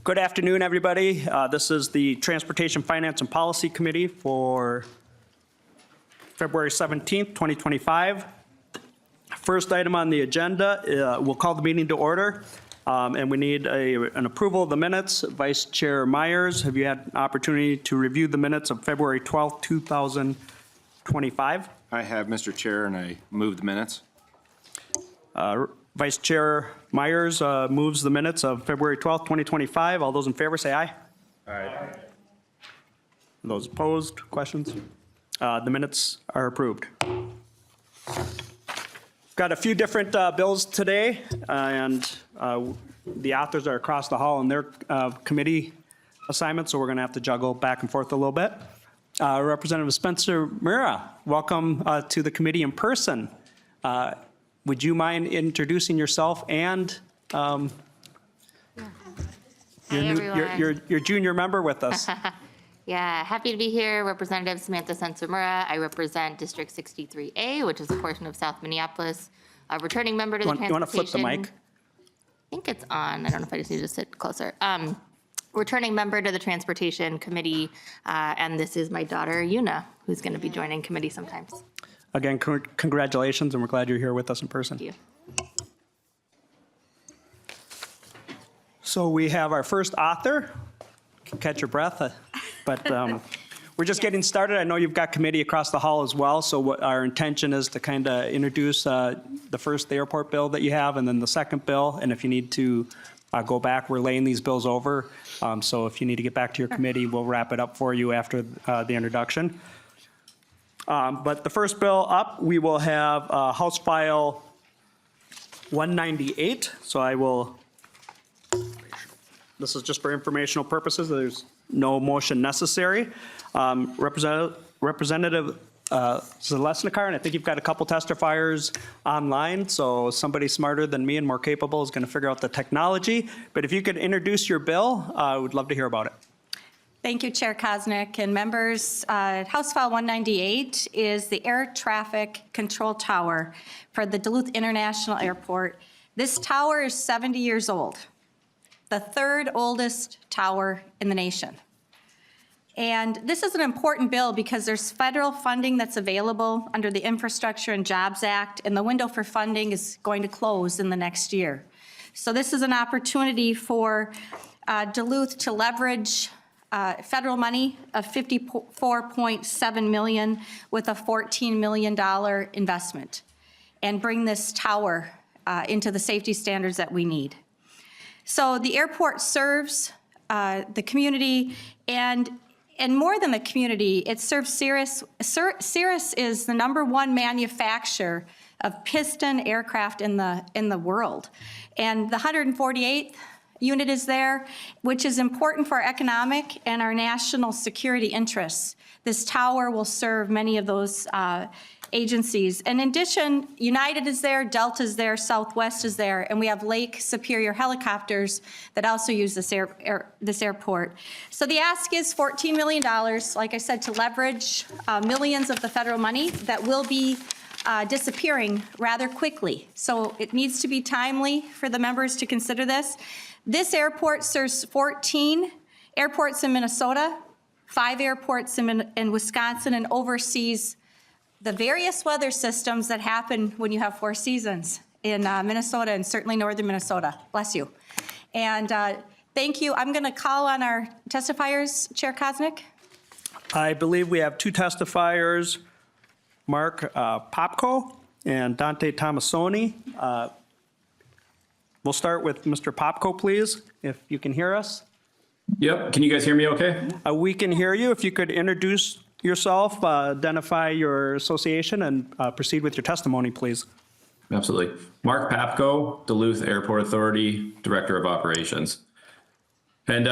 Good afternoon, everybody. This is the Transportation Finance and Policy Committee for February 17th, 2025. First item on the agenda, we'll call the meeting to order, and we need an approval of the minutes. Vice Chair Myers, have you had an opportunity to review the minutes of February 12th, 2025? I have, Mr. Chair, and I move the minutes. Vice Chair Myers moves the minutes of February 12th, 2025. All those in favor say aye. Aye. Those opposed, questions? The minutes are approved. Got a few different bills today, and the authors are across the hall in their committee assignments, so we're going to have to juggle back and forth a little bit. Representative Spencer Mira, welcome to the committee in person. Would you mind introducing yourself and your junior member with us? Yeah, happy to be here. Representative Samantha Sensomura. I represent District 63A, which is a portion of South Minneapolis. A returning member to the transportation. You want to flip the mic? I think it's on. I don't know if I just need to sit closer. Returning member to the Transportation Committee, and this is my daughter, Yuna, who's going to be joining committee sometimes. Again, congratulations, and we're glad you're here with us in person. Thank you. So we have our first author. Catch your breath, but we're just getting started. I know you've got committee across the hall as well, so what our intention is to kind of introduce the first airport bill that you have, and then the second bill, and if you need to go back, we're laying these bills over, so if you need to get back to your committee, we'll wrap it up for you after the introduction. But the first bill up, we will have House File 198. So I will, this is just for informational purposes. There's no motion necessary. Representative Zeleznikar, and I think you've got a couple testifiers online, so somebody smarter than me and more capable is going to figure out the technology. But if you could introduce your bill, I would love to hear about it. Thank you, Chair Kosnick and members. House File 198 is the air traffic control tower for the Duluth International Airport. This tower is 70 years old, the third oldest tower in the nation. And this is an important bill because there's federal funding that's available under the Infrastructure and Jobs Act, and the window for funding is going to close in the next year. So this is an opportunity for Duluth to leverage federal money of $54.7 million with a $14 million investment and bring this tower into the safety standards that we need. So the airport serves the community and more than the community, it serves Cirrus. Cirrus is the #1 manufacturer of piston aircraft in the world. And the 148th unit is there, which is important for our economic and our national security interests. This tower will serve many of those agencies. And in addition, United is there, Delta is there, Southwest is there, and we have Lake Superior helicopters that also use this airport. So the ask is $14 million, like I said, to leverage millions of the federal money that will be disappearing rather quickly. So it needs to be timely for the members to consider this. This airport serves 14 airports in Minnesota, 5 airports in Wisconsin, and oversees the various weather systems that happen when you have 4 seasons in Minnesota and certainly northern Minnesota. Bless you. And thank you. I'm going to call on our testifiers, Chair Kosnick. I believe we have 2 testifiers, Mark Popko and Dante Tomasoni. We'll start with Mr. Popko, please, if you can hear us. Yep. Can you guys hear me okay? We can hear you. If you could introduce yourself, identify your association, and proceed with your testimony, please. Absolutely. Mark Popko, Duluth Airport Authority, Director of Operations. And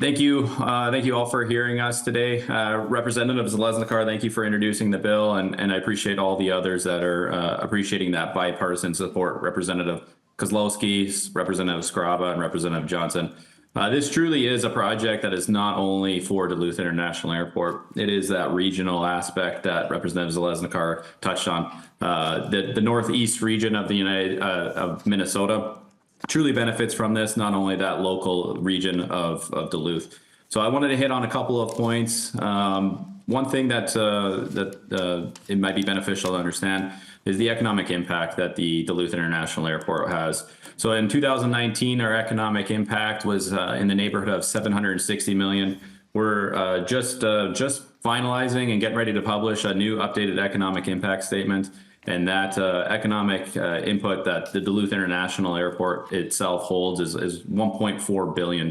thank you all for hearing us today. Representative Zeleznikar, thank you for introducing the bill, and I appreciate all the others that are appreciating that bipartisan support. Representative Kozlowski, Representative Skraba, and Representative Johnson. This truly is a project that is not only for Duluth International Airport. It is that regional aspect that Representative Zeleznikar touched on. The northeast region of the of Minnesota truly benefits from this, not only that local region of Duluth. So I wanted to hit on a couple of points. One thing that it might be beneficial to understand is the economic impact that the Duluth International Airport has. So in 2019, our economic impact was in the neighborhood of 760 million. We're just finalizing and getting ready to publish a new updated economic impact statement. And that economic input that the Duluth International Airport itself holds is $1.4 billion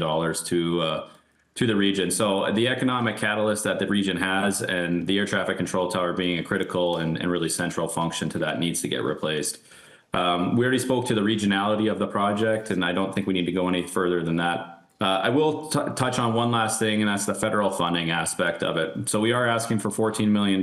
to the region. So the economic catalyst that the region has, and the air traffic control tower being a critical and really central function to that, needs to get replaced. We already spoke to the regionality of the project, and I don't think we need to go any further than that. I will touch on one last thing, and that's the federal funding aspect of it. So we are asking for $14 million.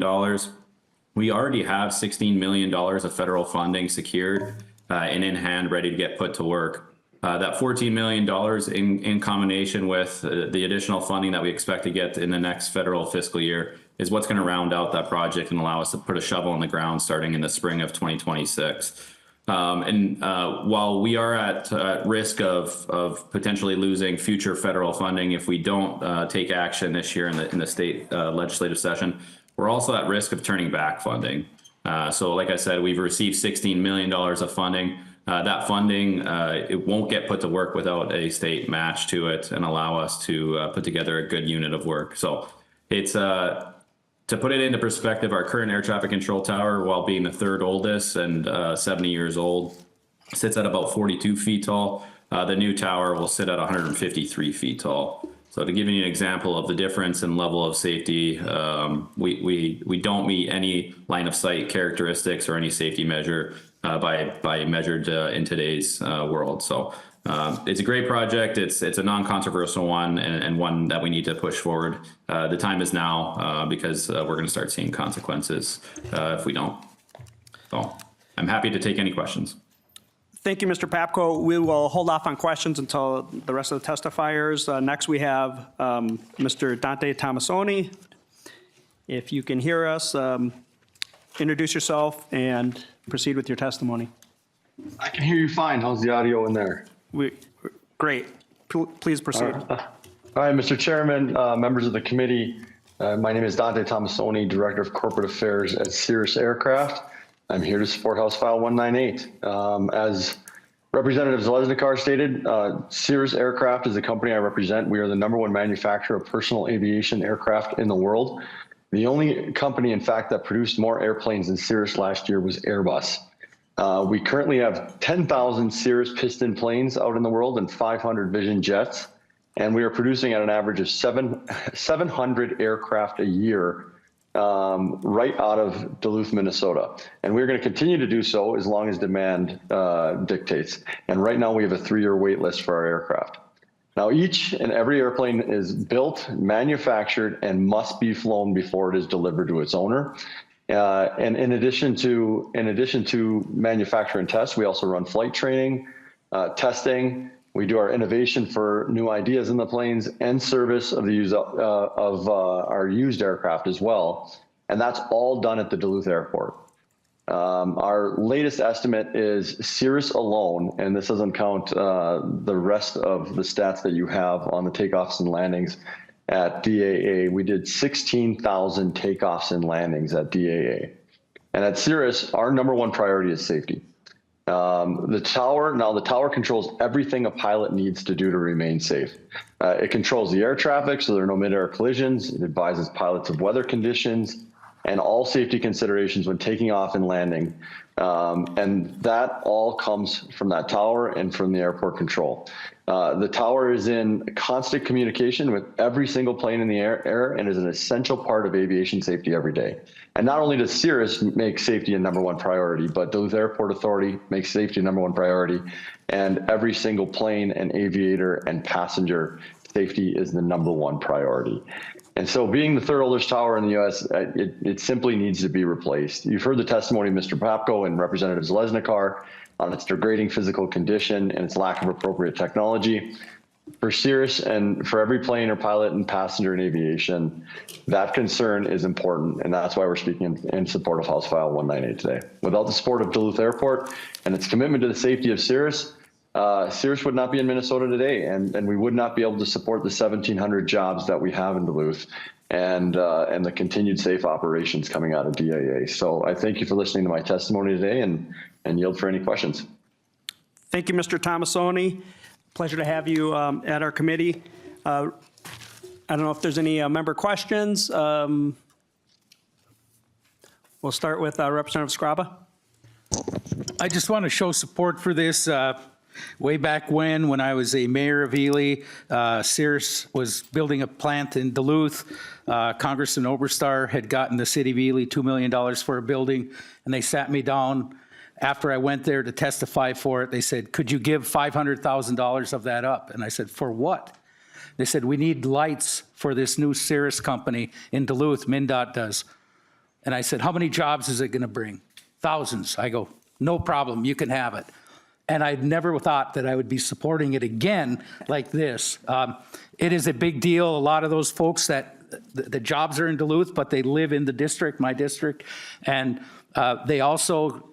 We already have $16 million of federal funding secured and in hand, ready to get put to work. That $14 million in combination with the additional funding that we expect to get in the next federal fiscal year is what's going to round out that project and allow us to put a shovel in the ground starting in the spring of 2026. While we are at risk of potentially losing future federal funding if we don't take action this year in the state legislative session, we're also at risk of turning back funding. So like I said, we've received $16 million of funding. That funding, it won't get put to work without a state match to it and allow us to put together a good unit of work. So it's to put it into perspective, our current air traffic control tower, while being the third oldest and 70 years old, sits at about 42 feet tall. The new tower will sit at 153 feet tall. So to give you an example of the difference in level of safety, we don't meet any line of sight characteristics or any safety measure by measured in today's world. So it's a great project. It's a non-controversial one and one that we need to push forward. The time is now because we're going to start seeing consequences if we don't. So I'm happy to take any questions. Thank you, Mr. Papko. We will hold off on questions until the rest of the testifiers. Next, we have Mr. Dante Tomasoni. If you can hear us, introduce yourself and proceed with your testimony. I can hear you fine. How's the audio in there? Great. Please proceed. All right, Mr. Chairman, members of the committee, my name is Dante Tomasoni, Director of Corporate Affairs at Cirrus Aircraft. I'm here to support House File 198. As Representative Zeleznikar stated, Cirrus Aircraft is the company I represent. We are the #1 manufacturer of personal aviation aircraft in the world. The only company, in fact, that produced more airplanes than Cirrus last year was Airbus. We currently have 10,000 Cirrus piston planes out in the world and 500 Vision jets, and we are producing at an average of 700 aircraft a year right out of Duluth, Minnesota. And we're going to continue to do so as long as demand dictates. And right now we have a 3-year wait list for our aircraft. Now, each and every airplane is built, manufactured, and must be flown before it is delivered to its owner. And in addition to manufacture and test, we also run flight training, testing. We do our innovation for new ideas in the planes and service of the use of our used aircraft as well. And that's all done at the Duluth Airport. Our latest estimate is Cirrus alone, and this doesn't count the rest of the stats that you have on the takeoffs and landings at DAA. We did 16,000 takeoffs and landings at DAA. And at Cirrus, our #1 priority is safety. The tower controls everything a pilot needs to do to remain safe. It controls the air traffic so there are no mid-air collisions. It advises pilots of weather conditions and all safety considerations when taking off and landing. And that all comes from that tower and from the airport control. The tower is in constant communication with every single plane in the air and is an essential part of aviation safety every day. And not only does Cirrus make safety a #1 priority, but Duluth Airport Authority makes safety a #1 priority. And every single plane and aviator and passenger safety is the #1 priority. And so being the 3rd oldest tower in the U.S., it simply needs to be replaced. You've heard the testimony of Mr. Papko and Representative Zeleznikar on its degrading physical condition and its lack of appropriate technology. For Cirrus and for every plane or pilot and passenger in aviation, that concern is important, and that's why we're speaking in support of House File 198 today. Without the support of Duluth Airport and its commitment to the safety of Cirrus, Cirrus would not be in Minnesota today, and we would not be able to support the 1,700 jobs that we have in Duluth and the continued safe operations coming out of DIA. So I thank you for listening to my testimony today and yield for any questions. Thank you, Mr. Tomasoni. Pleasure to have you at our committee. I don't know if there's any member questions. We'll start with Representative Scraba. I just want to show support for this. Way back when I was a mayor of Ely, Cirrus was building a plant in Duluth. Congressman Oberstar had gotten the city of Ely $2 million for a building, and they sat me down after I went there to testify for it. They said, could you give $500,000 of that up? And I said, for what? They said, we need lights for this new Cirrus company in Duluth, MnDOT does. And I said, how many jobs is it going to bring? Thousands. I go, no problem, you can have it. And I'd never thought that I would be supporting it again like this. It is a big deal. A lot of those folks that the jobs are in Duluth, but they live in the district, my district, and they also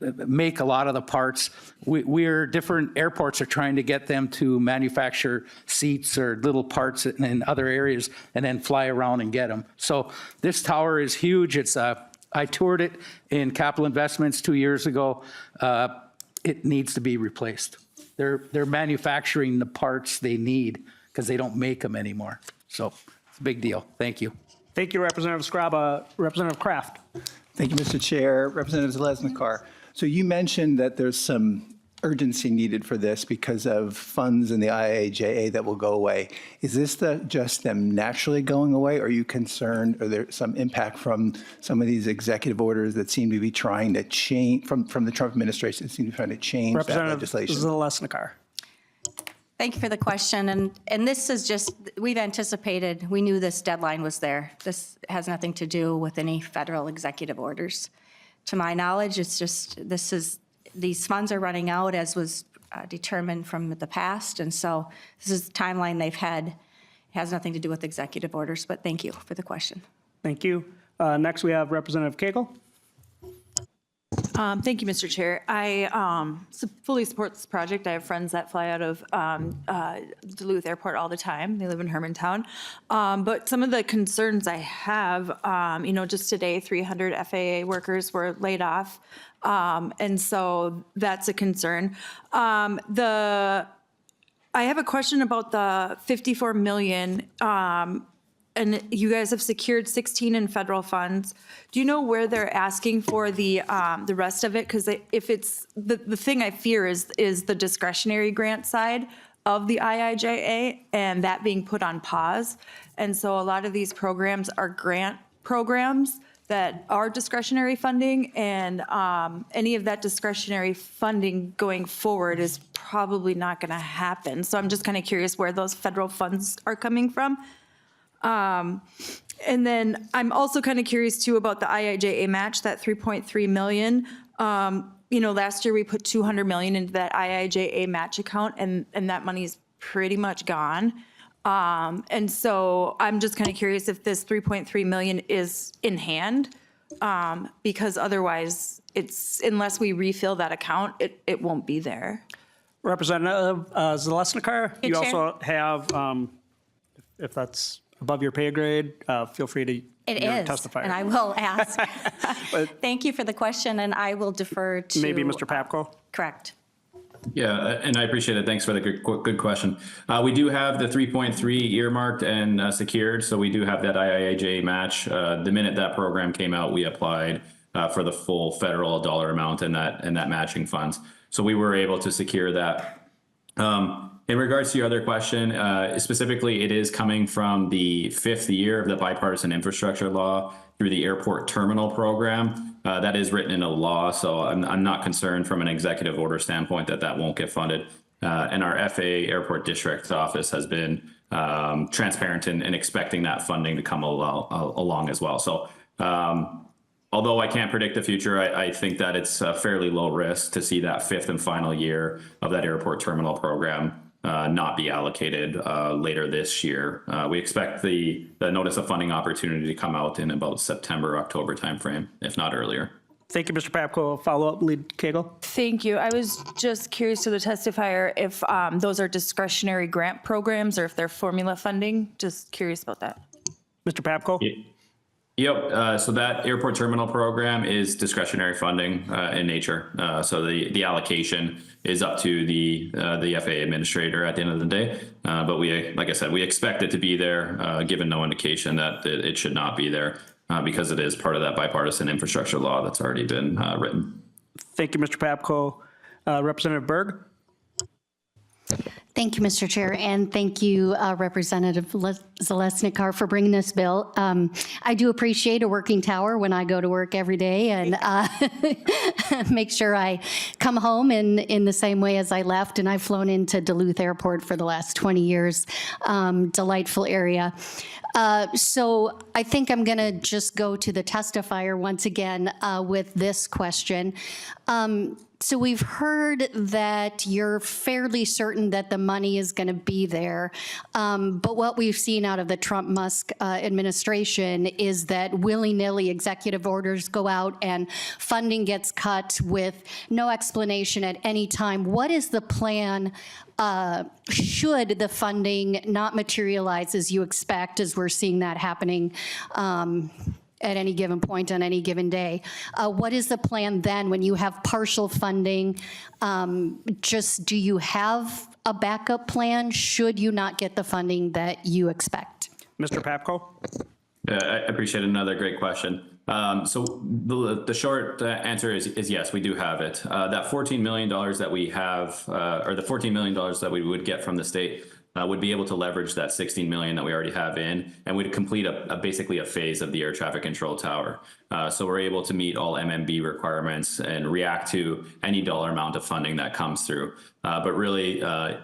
make a lot of the parts. We're different airports are trying to get them to manufacture seats or little parts in other areas and then fly around and get them. So this tower is huge. It's I toured it in capital investments 2 years ago. It needs to be replaced. They're manufacturing the parts they need because they don't make them anymore. So it's a big deal. Thank you. Thank you, Representative Scraba. Representative Kraft. Thank you, Mr. Chair. Representative Zeleznikar. So you mentioned that there's some urgency needed for this because of funds in the IIJA that will go away. Is this just them naturally going away? Or are you concerned, or there some impact from some of these executive orders that seem to be trying to change, from the Trump administration, that seem to be trying to change that Representative legislation? Zeleznikar. Thank you for the question. And this is just, we've anticipated, we knew this deadline was there. This has nothing to do with any federal executive orders. To my knowledge, it's just, these funds are running out as was determined from the past. And so this is the timeline they've had. It has nothing to do with executive orders, but thank you for the question. Thank you. Next, we have Representative Koegel. Thank you, Mr. Chair. I fully support this project. I have friends that fly out of Duluth Airport all the time. They live in Hermantown. But some of the concerns I have, just today, 300 FAA workers were laid off. And so that's a concern. I have a question about the 54 million. And you guys have secured 16 in federal funds. Do you know where they're asking for the rest of it? Because if it's the thing I fear is the discretionary grant side of the IIJA and that being put on pause. And so a lot of these programs are grant programs that are discretionary funding, and any of that discretionary funding going forward is probably not going to happen. So I'm just kind of curious where those federal funds are coming from. And then I'm also kind of curious too about the IIJA match, that 3.3 million. Last year we put 200 million into that IIJA match account, and that money is pretty much gone. And so I'm just kind of curious if this 3.3 million is in hand, because otherwise unless we refill that account, it won't be there. Representative Zeleznikar, Hey, you Chair. also have, if that's above your pay grade, feel free to It is, testify. and I will ask. Thank you for the question, and I will defer to. Maybe Mr. Papko? Correct. Yeah, and I appreciate it. Thanks for the good question. We do have the 3.3 earmarked and secured, so we do have that IIJA match. The minute that program came out, we applied for the full federal dollar amount and that matching funds. So we were able to secure that. In regards to your other question, specifically, it is coming from the 5th year of the bipartisan infrastructure law through the airport terminal program. That is written in a law, so I'm not concerned from an executive order standpoint that won't get funded. And our FAA Airport District Office has been transparent in expecting that funding to come along as well. So although I can't predict the future, I think that it's a fairly low risk to see that 5th and final year of that airport terminal program not be allocated later this year. We expect the notice of funding opportunity to come out in about September, October timeframe, if not earlier. Thank you, Mr. Papco. Follow-up, Lead Koegel. Thank you. I was just curious to the testifier if those are discretionary grant programs or if they're formula funding. Just curious about that. Mr. Papco? Yep. So that airport terminal program is discretionary funding in nature. So the allocation is up to the FAA administrator at the end of the day. But we, like I said, we expect it to be there, given no indication that it should not be there, because it is part of that bipartisan infrastructure law that's already been written. Thank you, Mr. Papco. Representative Berg? Thank you, Mr. Chair, and thank you, Representative Zeleznikar, for bringing this bill. I do appreciate a working tower when I go to work every day, and make sure I come home in the same way as I left. And I've flown into Duluth Airport for the last 20 years. Delightful area. So I think I'm going to just go to the testifier once again with this question. So we've heard that you're fairly certain that the money is going to be there. But what we've seen out of the Trump-Musk administration is that willy-nilly executive orders go out and funding gets cut with no explanation at any time. What is the plan should the funding not materialize as you expect, as we're seeing that happening at any given point on any given day? What is the plan then when you have partial funding? Just do you have a backup plan should you not get the funding that you expect? Mr. Papco? I appreciate another great question. So the short answer is yes, we do have it. That $14 million that we have, or the $14 million that we would get from the state, would be able to leverage that $16 million that we already have in, and we'd complete basically a phase of the air traffic control tower. So we're able to meet all MMB requirements and react to any dollar amount of funding that comes through. But really,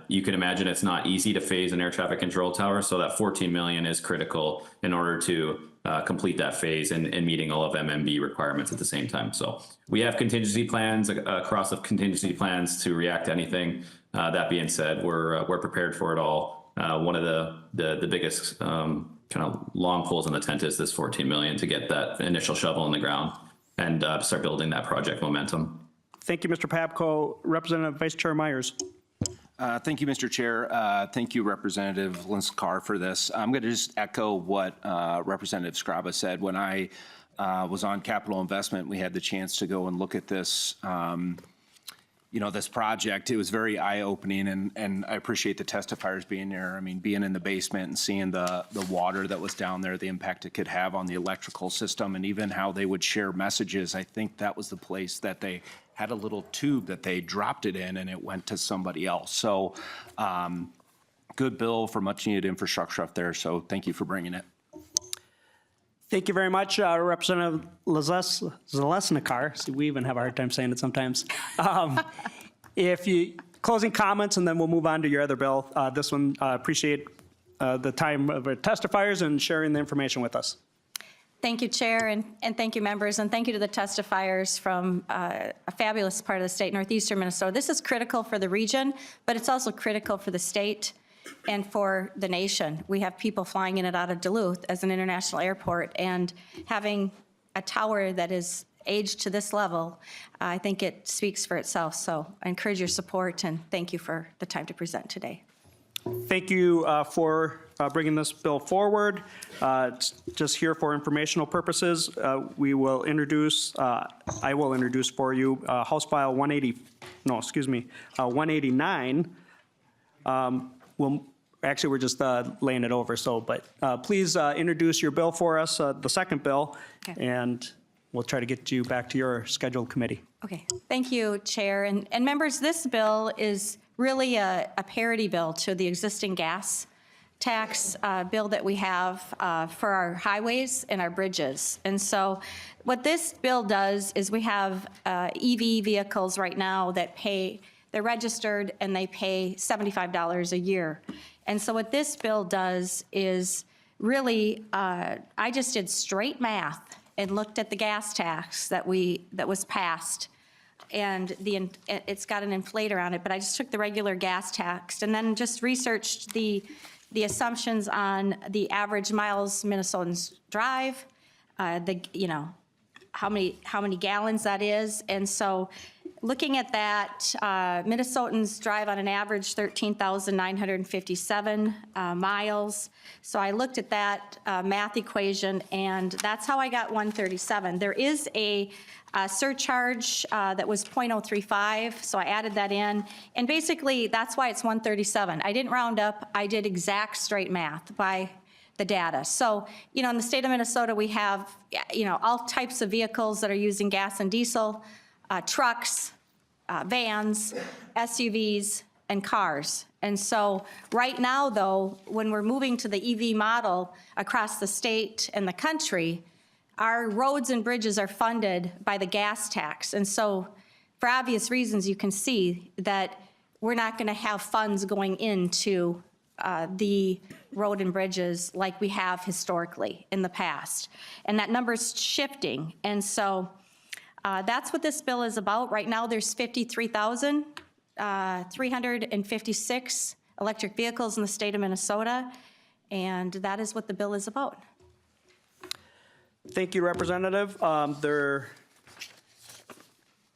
you can imagine it's not easy to phase an air traffic control tower. So that $14 million is critical in order to complete that phase and meeting all of MMB requirements at the same time. So we have contingency plans, across of contingency plans to react to anything. That being said, we're prepared for it all. One of the biggest kind of long poles in the tent is this $14 million to get that initial shovel in the ground and start building that project momentum. Thank you, Mr. Papco. Representative Vice Chair Myers. Thank you, Mr. Chair. Thank you, Representative Zeleznikar, for this. I'm going to just echo what Representative Skraba said. When I was on capital investment, we had the chance to go and look at this, this project. It was very eye-opening, and I appreciate the testifiers being there. I mean, being in the basement and seeing the water that was down there, the impact it could have on the electrical system, and even how they would share messages. I think that was the place that they had a little tube that they dropped it in, and it went to somebody else. So good bill for much-needed infrastructure up there, so thank you for bringing it. Thank you very much, Representative Zeleznikar. See, we even have a hard time saying it sometimes. Closing comments, and then we'll move on to your other bill. This one, appreciate the time of our testifiers and sharing the information with us. Thank you, Chair, and thank you, members, and thank you to the testifiers from a fabulous part of the state, northeastern Minnesota. This is critical for the region, but it's also critical for the state and for the nation. We have people flying in and out of Duluth as an international airport, and having a tower that is aged to this level, I think it speaks for itself. So I encourage your support, and thank you for the time to present today. Thank you for bringing this bill forward. It's just here for informational purposes. We will introduce, I will introduce for you House File 189. Actually, we're just laying it over, but please introduce your bill for us, the second bill, Okay. and we'll try to get you back to your scheduled committee. Okay, thank you, Chair. And members, this bill is really a parity bill to the existing gas tax bill that we have for our highways and our bridges. And so what this bill does is we have EV vehicles right now that they're registered and they pay $75 a year. And so what this bill does is really, I just did straight math and looked at the gas tax that was passed, and it's got an inflator on it, but I just took the regular gas tax and then just researched the assumptions on the average miles Minnesotans drive, how many gallons that is. And so looking at that, Minnesotans drive on an average 13,957 miles. So I looked at that math equation, and that's how I got 137. There is a surcharge that was 0.035, so I added that in. And basically, that's why it's 137. I didn't round up. I did exact straight math by the data. So, in the state of Minnesota, we have, all types of vehicles that are using gas and diesel, trucks, vans, SUVs, and cars. And so right now, though, when we're moving to the EV model across the state and the country, our roads and bridges are funded by the gas tax. And so for obvious reasons, you can see that we're not going to have funds going into the road and bridges like we have historically in the past. And that number's shifting. And so that's what this bill is about. Right now, there's 53,356 electric vehicles in the state of Minnesota, and that is what the bill is about. Thank you, Representative. There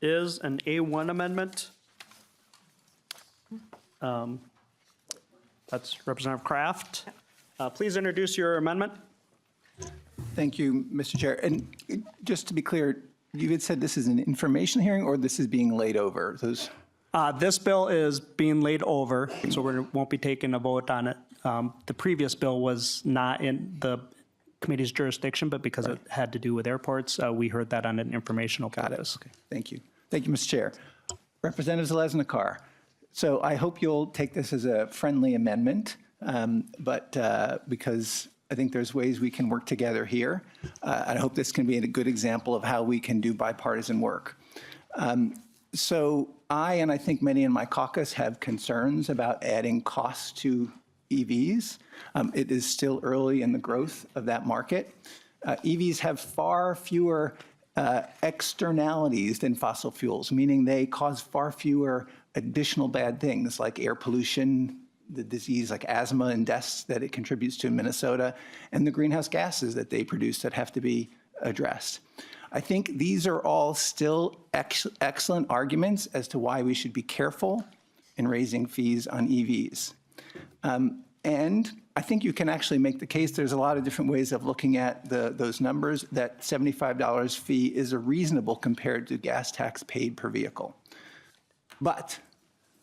is an A1 amendment. That's Representative Kraft. Please introduce your amendment. Thank you, Mr. Chair. And just to be clear, you had said this is an information hearing or this is being laid over? This bill is being laid over, so we won't be taking a vote on it. The previous bill was not in the committee's jurisdiction, but because it had to do with airports, we heard that on an informational purpose. Okay, thank you. Thank you, Mr. Chair. Representative Zeleznikar. So I hope you'll take this as a friendly amendment, because I think there's ways we can work together here. I hope this can be a good example of how we can do bipartisan work. So and I think many in my caucus have concerns about adding costs to EVs. It is still early in the growth of that market. EVs have far fewer externalities than fossil fuels, meaning they cause far fewer additional bad things like air pollution, the disease like asthma and deaths that it contributes to in Minnesota, and the greenhouse gases that they produce that have to be addressed. I think these are all still excellent arguments as to why we should be careful in raising fees on EVs. And I think you can actually make the case, there's a lot of different ways of looking at those numbers, that $75 fee is a reasonable compared to gas tax paid per vehicle. But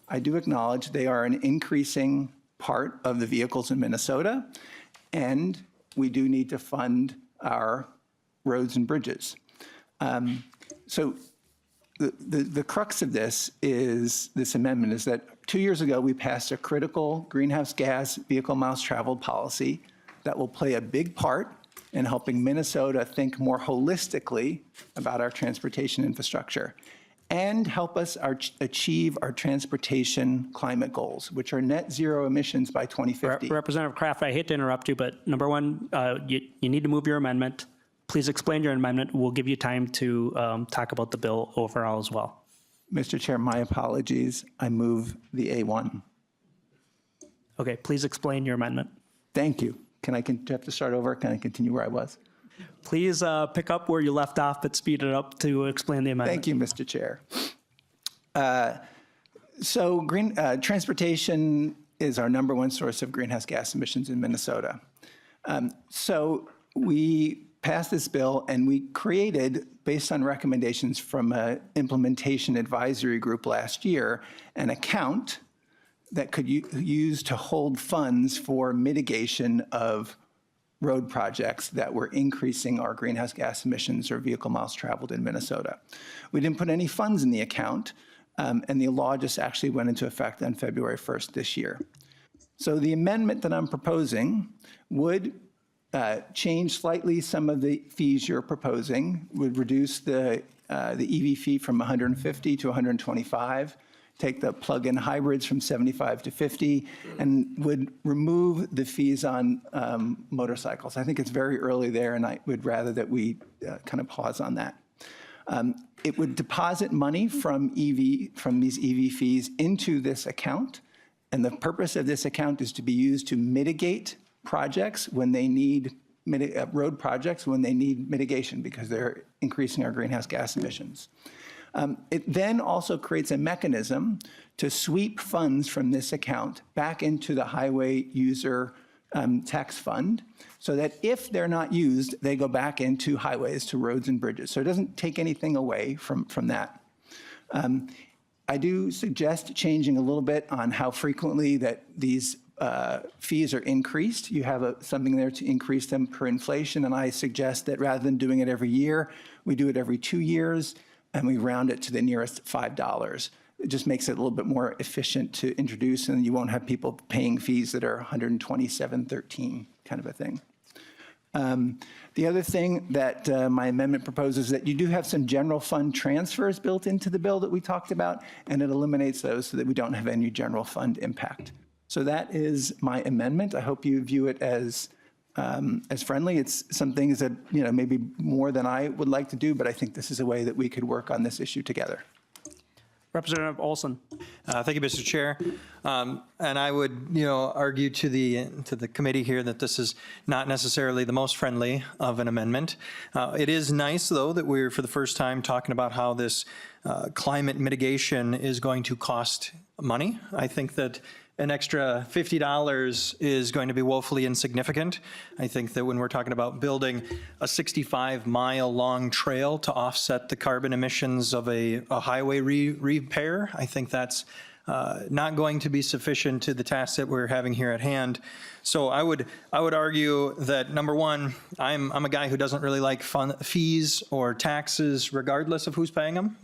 I do acknowledge they are an increasing part of the vehicles in Minnesota, and we do need to fund our roads and bridges. So the crux of this amendment is that 2 years ago, we passed a critical greenhouse gas vehicle miles traveled policy that will play a big part in helping Minnesota think more holistically about our transportation infrastructure and help us achieve our transportation climate goals, which are net zero emissions by 2050. Representative Kraft, I hate to interrupt you, but number one, you need to move your amendment. Please explain your amendment. We'll give you time to talk about the bill overall as well. Mr. Chair, my apologies. I move the A1. Okay, please explain your amendment. Thank you. Do I have to start over? Can I continue where I was? Please pick up where you left off, but speed it up to explain the amendment. Thank you, Mr. Chair. So transportation is our #1 source of greenhouse gas emissions in Minnesota. So we passed this bill and we created, based on recommendations from an implementation advisory group last year, an account that could use to hold funds for mitigation of road projects that were increasing our greenhouse gas emissions or vehicle miles traveled in Minnesota. We didn't put any funds in the account, and the law just actually went into effect on February 1st this year. So the amendment that I'm proposing would change slightly some of the fees you're proposing, would reduce the EV fee from 150 to 125, take the plug-in hybrids from 75 to 50, and would remove the fees on motorcycles. I think it's very early there, and I would rather that we kind of pause on that. It would deposit money from these EV fees into this account, and the purpose of this account is to be used to mitigate projects when they need road projects when they need mitigation because they're increasing our greenhouse gas emissions. It then also creates a mechanism to sweep funds from this account back into the highway user tax fund, so that if they're not used, they go back into highways, to roads and bridges. So it doesn't take anything away from that. I do suggest changing a little bit on how frequently that these fees are increased. You have something there to increase them per inflation, and I suggest that rather than doing it every year, we do it every 2 years, and we round it to the nearest $5. It just makes it a little bit more efficient to introduce, and you won't have people paying fees that are $127.13 kind of a thing. The other thing that my amendment proposes is that you do have some general fund transfers built into the bill that we talked about, and it eliminates those so that we don't have any general fund impact. So that is my amendment. I hope you view it as friendly. It's some things that, maybe more than I would like to do, but I think this is a way that we could work on this issue together. Representative Olson. Thank you, Mr. Chair. And I would, argue to the committee here that this is not necessarily the most friendly of an amendment. It is nice, though, that we're for the first time talking about how this climate mitigation is going to cost money. I think that an extra $50 is going to be woefully insignificant. I think that when we're talking about building a 65-mile-long trail to offset the carbon emissions of a highway repair, I think that's not going to be sufficient to the task that we're having here at hand. So I would argue that, number one, I'm a guy who doesn't really like fees or taxes regardless of who's paying them.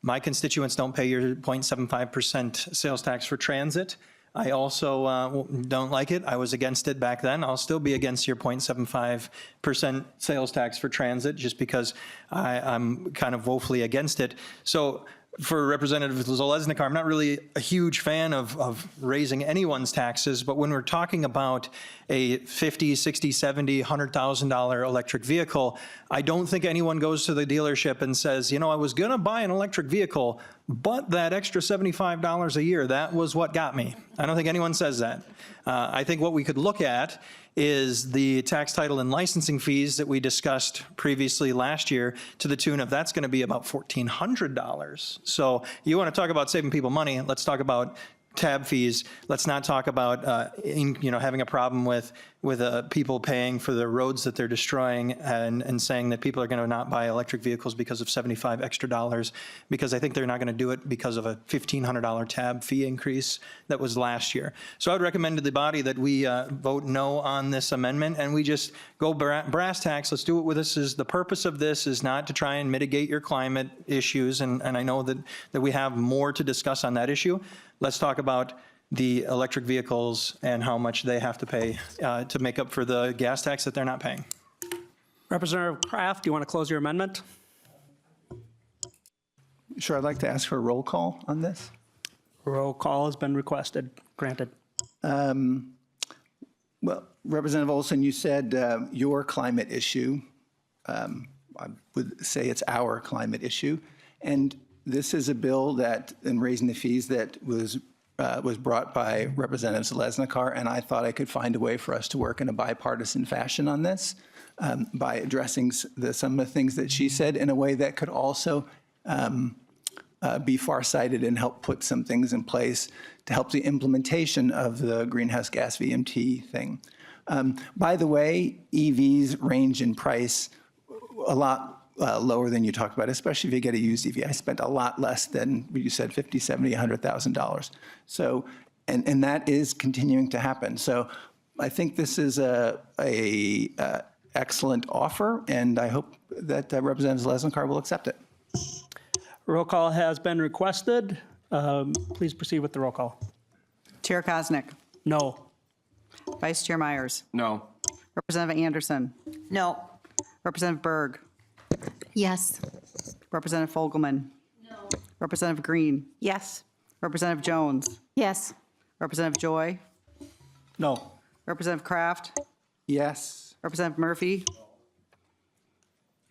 My constituents don't pay your 0.75% sales tax for transit. I also don't like it. I was against it back then. I'll still be against your 0.75% sales tax for transit just because I'm kind of woefully against it. So for Representative Zeleznikar, I'm not really a huge fan of raising anyone's taxes, but when we're talking about a $50,000, $60,000, $70,000, $100,000 electric vehicle, I don't think anyone goes to the dealership and says, I was going to buy an electric vehicle, but that extra $75 a year, that was what got me. I don't think anyone says that. I think what we could look at is the tax title and licensing fees that we discussed previously last year, to the tune of that's going to be about $1,400. So you want to talk about saving people money, let's talk about tab fees. Let's not talk about having a problem with people paying for the roads that they're destroying and saying that people are going to not buy electric vehicles because of $75 extra, because I think they're not going to do it because of a $1,500 tab fee increase that was last year. So I would recommend to the body that we vote no on this amendment and we just go brass tacks. Let's do it with this. The purpose of this is not to try and mitigate your climate issues, and I know that we have more to discuss on that issue. Let's talk about the electric vehicles and how much they have to pay to make up for the gas tax that they're not paying. Representative Kraft, do you want to close your amendment? Sure, I'd like to ask for a roll call on this. Roll call has been requested. Granted. Well, Representative Olson, you said your climate issue. I would say it's our climate issue. And this is a bill that, in raising the fees, that was brought by Representative Zeleznikar, and I thought I could find a way for us to work in a bipartisan fashion on this by addressing some of the things that she said in a way that could also be farsighted and help put some things in place to help the implementation of the greenhouse gas VMT thing. By the way, EVs range in price a lot lower than you talked about, especially if you get a used EV. I spent a lot less than what you said, $50,000, $70,000, $100,000. So, and that is continuing to happen. So I think this is a excellent offer, and I hope that Representative Zeleznikar will accept it. Roll call has been requested. Please proceed with the roll call. Chair Kosnick. No. Vice Chair Myers. No. Representative Anderson. No. Representative Berg. Yes. Representative Fogelman. No. Representative Green. Yes. Representative Jones. Yes. Representative Joy. No. Representative Kraft. Yes. Representative Murphy.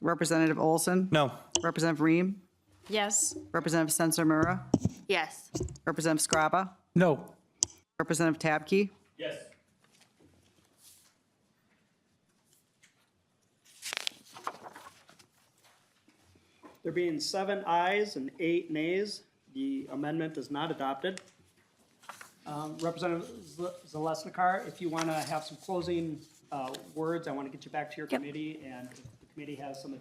Representative Olson. No. Representative Ream. Yes. Representative Sensor-Mura. Yes. Representative Scraba. No. Representative Tabke. Yes. There being 7 ayes and 8 nays, the amendment is not adopted. Representative Zeleznikar, if you want to have some closing words, I want to get you back to your committee, and if the committee has some.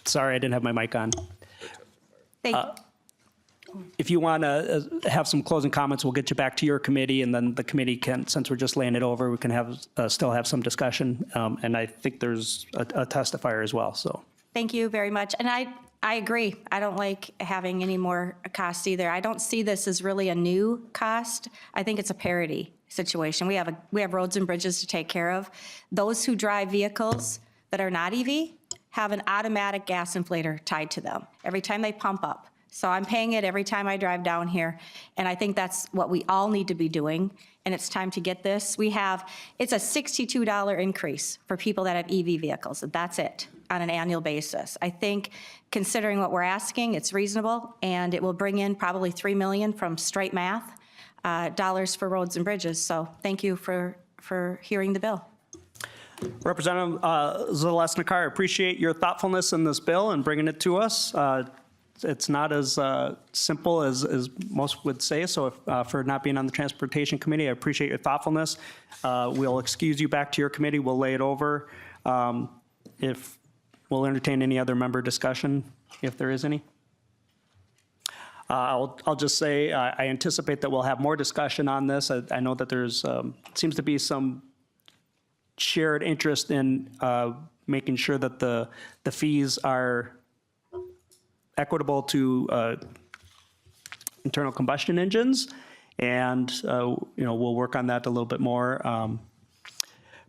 Sorry, I didn't have my mic on. Thank you. If you want to have some closing comments, we'll get you back to your committee, and then the committee can, since we're just laying it over, we can have still have some discussion. And I think there's a testifier as well. So Thank you very much. And I agree. I don't like having any more costs either. I don't see this as really a new cost. I think it's a parity situation. We have roads and bridges to take care of. Those who drive vehicles that are not EV have an automatic gas inflator tied to them every time they pump up. So I'm paying it every time I drive down here. And I think that's what we all need to be doing. And it's time to get this. It's a $62 increase for people that have EV vehicles. That's it on an annual basis. I think considering what we're asking, it's reasonable, and it will bring in probably $3 million from straight math, dollars for roads and bridges. So thank you for hearing the bill. Representative Zeleznikar, I appreciate your thoughtfulness in this bill and bringing it to us. It's not as simple as most would say, so for not being on the Transportation Committee, I appreciate your thoughtfulness. We'll excuse you back to your committee. We'll lay it over. If we'll entertain any other member discussion, if there is any. I'll just say I anticipate that we'll have more discussion on this. I know that there's seems to be some shared interest in making sure that the fees are equitable to internal combustion engines, and we'll work on that a little bit more.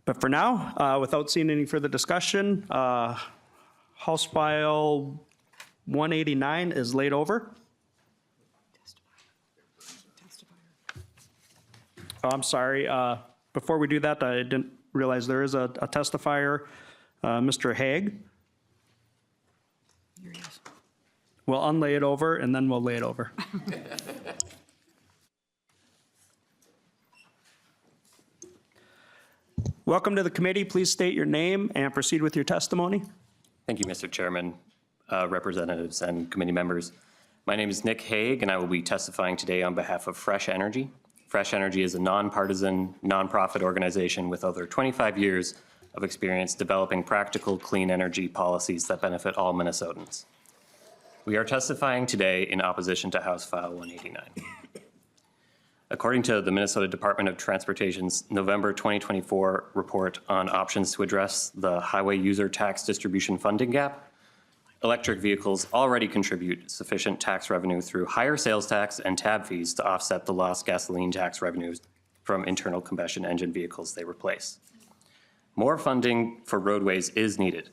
But for now, without seeing any further discussion, House File 189 is laid over. Oh, I'm sorry. Before we do that, I didn't realize there is a testifier, Mr. Haig. Here he is. We'll unlay it over, and then we'll lay it over. Welcome to the committee. Please state your name and proceed with your testimony. Thank you, Mr. Chairman, representatives, and committee members. My name is Nick Haig, and I will be testifying today on behalf of Fresh Energy. Fresh Energy is a nonpartisan, nonprofit organization with over 25 years of experience developing practical clean energy policies that benefit all Minnesotans. We are testifying today in opposition to House File 189. According to the Minnesota Department of Transportation's November 2024 report on options to address the highway user tax distribution funding gap, electric vehicles already contribute sufficient tax revenue through higher sales tax and tab fees to offset the lost gasoline tax revenues from internal combustion engine vehicles they replace. More funding for roadways is needed,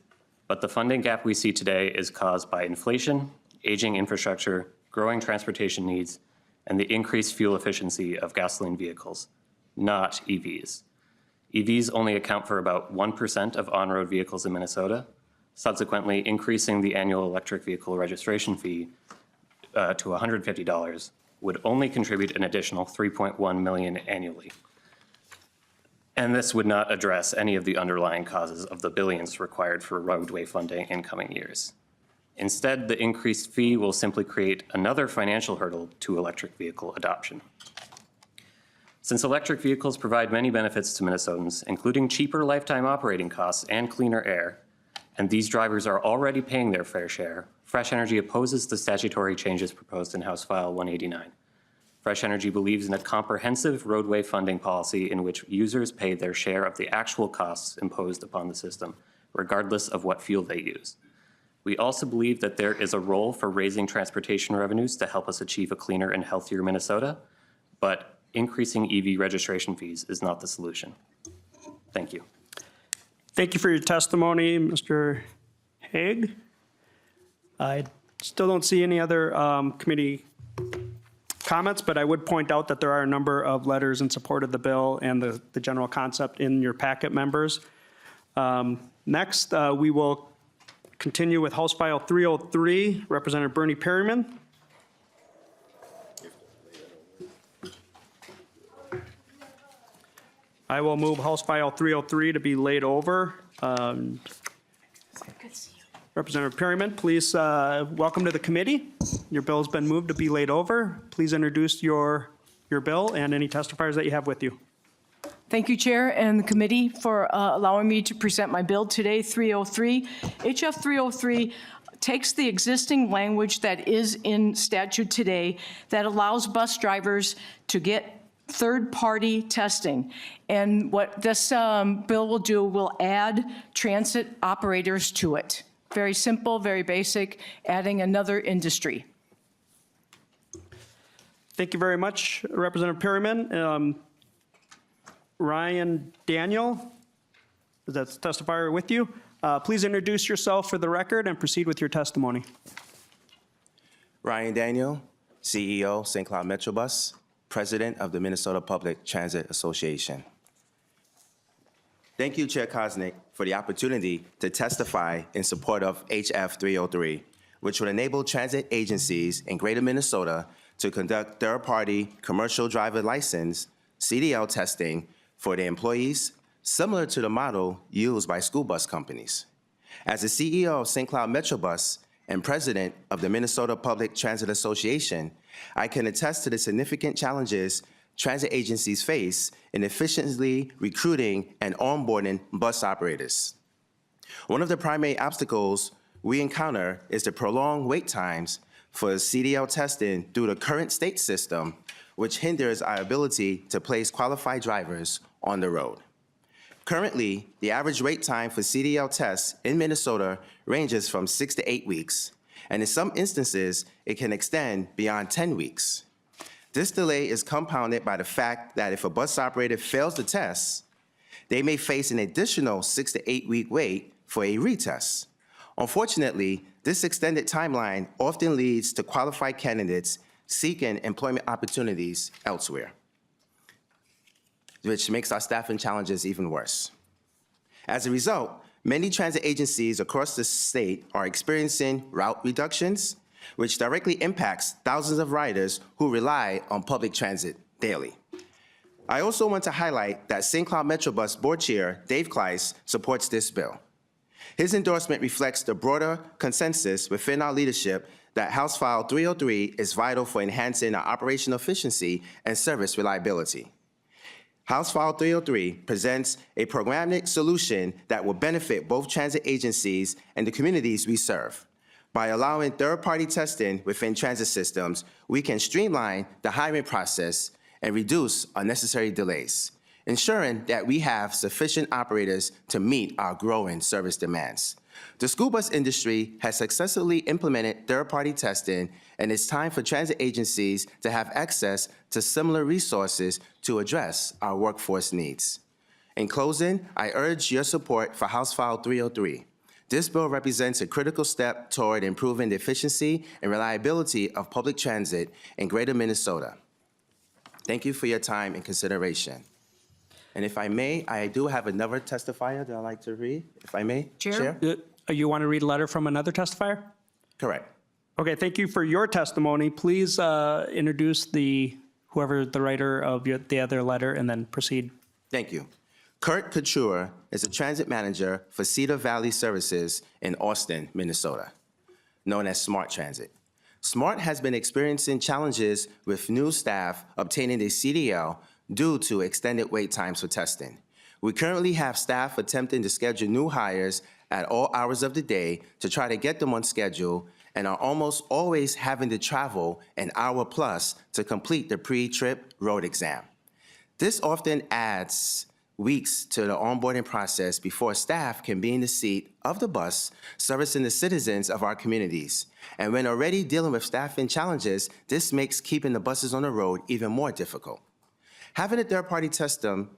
but the funding gap we see today is caused by inflation, aging infrastructure, growing transportation needs, and the increased fuel efficiency of gasoline vehicles, not EVs. EVs only account for about 1% of on-road vehicles in Minnesota, subsequently increasing the annual electric vehicle registration fee to $150 would only contribute an additional $3.1 million annually. And this would not address any of the underlying causes of the billions required for roadway funding in coming years. Instead, the increased fee will simply create another financial hurdle to electric vehicle adoption. Since electric vehicles provide many benefits to Minnesotans, including cheaper lifetime operating costs and cleaner air, and these drivers are already paying their fair share, Fresh Energy opposes the statutory changes proposed in House File 189. Fresh Energy believes in a comprehensive roadway funding policy in which users pay their share of the actual costs imposed upon the system, regardless of what fuel they use. We also believe that there is a role for raising transportation revenues to help us achieve a cleaner and healthier Minnesota, but increasing EV registration fees is not the solution. Thank you. Thank you for your testimony, Mr. Haig. I still don't see any other committee comments, but I would point out that there are a number of letters in support of the bill and the general concept in your packet, members. Next, we will continue with House File 303, Representative Bernie Perryman. I will move House File 303 to be laid over. Representative Perryman, please welcome to the committee. Your bill's been moved to be laid over. Please introduce your bill and any testifiers that you have with you. Thank you, Chair and the committee, for allowing me to present my bill today, 303. HF 303 takes the existing language that is in statute today that allows bus drivers to get third-party testing. And what this bill will do will add transit operators to it. Very simple, very basic, adding another industry. Thank you very much, Representative Perryman. Ryan Daniel, is that testifier with you? Please introduce yourself for the record and proceed with your testimony. Ryan Daniel, CEO, St. Cloud Metrobus, President of the Minnesota Public Transit Association. Thank you, Chair Kosnick, for the opportunity to testify in support of HF 303, which would enable transit agencies in Greater Minnesota to conduct third-party commercial driver license, CDL testing for their employees, similar to the model used by school bus companies. As the CEO of St. Cloud Metrobus and President of the Minnesota Public Transit Association, I can attest to the significant challenges transit agencies face in efficiently recruiting and onboarding bus operators. One of the primary obstacles we encounter is the prolonged wait times for CDL testing through the current state system, which hinders our ability to place qualified drivers on the road. Currently, the average wait time for CDL tests in Minnesota ranges from 6 to 8 weeks, and in some instances, it can extend beyond 10 weeks. This delay is compounded by the fact that if a bus operator fails the test, they may face an additional 6 to 8 week wait for a retest. Unfortunately, this extended timeline often leads to qualified candidates seeking employment opportunities elsewhere, which makes our staffing challenges even worse. As a result, many transit agencies across the state are experiencing route reductions, which directly impacts thousands of riders who rely on public transit daily. I also want to highlight that St. Cloud Metrobus Board Chair Dave Kleiss supports this bill. His endorsement reflects the broader consensus within our leadership that House File 303 is vital for enhancing our operational efficiency and service reliability. House File 303 presents a programmatic solution that will benefit both transit agencies and the communities we serve. By allowing third-party testing within transit systems, we can streamline the hiring process and reduce unnecessary delays, ensuring that we have sufficient operators to meet our growing service demands. The school bus industry has successfully implemented third-party testing, and it's time for transit agencies to have access to similar resources to address our workforce needs. In closing, I urge your support for House File 303. This bill represents a critical step toward improving the efficiency and reliability of public transit in Greater Minnesota. Thank you for your time and consideration. And if I may, I do have another testifier that I'd like to read, if I may. Chair? You want to read a letter from another testifier? Correct. Okay, thank you for your testimony. Please introduce whoever the writer of the other letter and then proceed. Thank you. Kurt Couture is a transit manager for Cedar Valley Services in Austin, Minnesota, known as Smart Transit. Smart has been experiencing challenges with new staff obtaining a CDL due to extended wait times for testing. We currently have staff attempting to schedule new hires at all hours of the day to try to get them on schedule and are almost always having to travel an hour plus to complete the pre-trip road exam. This often adds weeks to the onboarding process before staff can be in the seat of the bus servicing the citizens of our communities. And when already dealing with staffing challenges, this makes keeping the buses on the road even more difficult. Having a third-party testing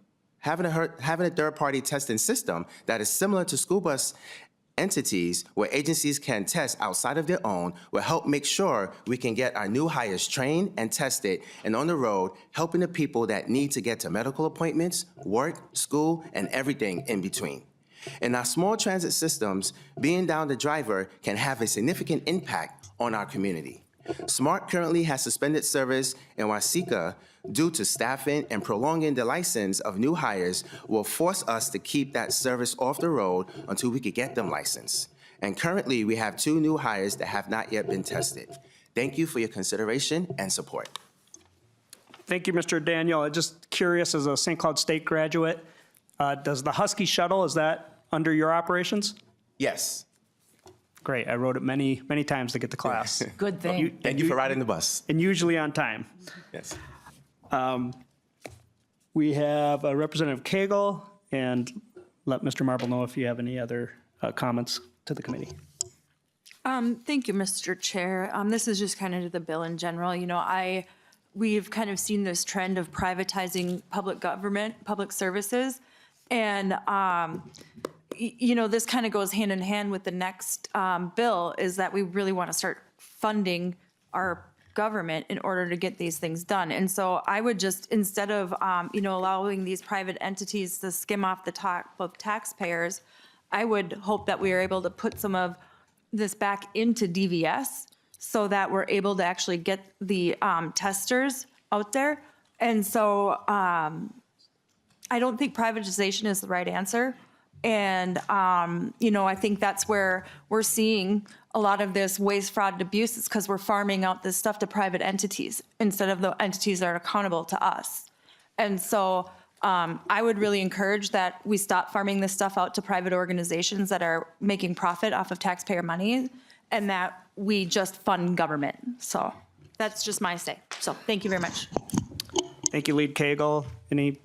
system that is similar to school bus entities where agencies can test outside of their own will help make sure we can get our new hires trained and tested and on the road, helping the people that need to get to medical appointments, work, school, and everything in between. In our small transit systems, being down the driver can have a significant impact on our community. SMART currently has suspended service in Waseca due to staffing, and prolonging the license of new hires will force us to keep that service off the road until we could get them licensed. And currently, we have 2 new hires that have not yet been tested. Thank you for your consideration and support. Thank you, Mr. Daniel. I'm just curious, as a St. Cloud State graduate, does the Husky shuttle, is that under your operations? Yes. Great, I rode it many, many times to get to class. Good thing. Thank you for riding the bus. And usually on time. Yes. We have Representative Koegel, and let Mr. Marble know if you have any other comments to the committee. Thank you, Mr. Chair. This is just kind of to the bill in general. You know, we've kind of seen this trend of privatizing public government, public services. And, you know, this kind of goes hand in hand with the next bill, is that we really want to start funding our government in order to get these things done. And so I would just, instead of, you know, allowing these private entities to skim off the top of taxpayers, I would hope that we are able to put some of this back into DVS so that we're able to actually get the testers out there. And so I don't think privatization is the right answer. And, you know, I think that's where we're seeing a lot of this waste, fraud, and abuse, is because we're farming out this stuff to private entities instead of the entities that are accountable to us. And so I would really encourage that we stop farming this stuff out to private organizations that are making profit off of taxpayer money, and that we just fund government. So that's just my say. So thank you very much. Thank you, Lead Koegel. Any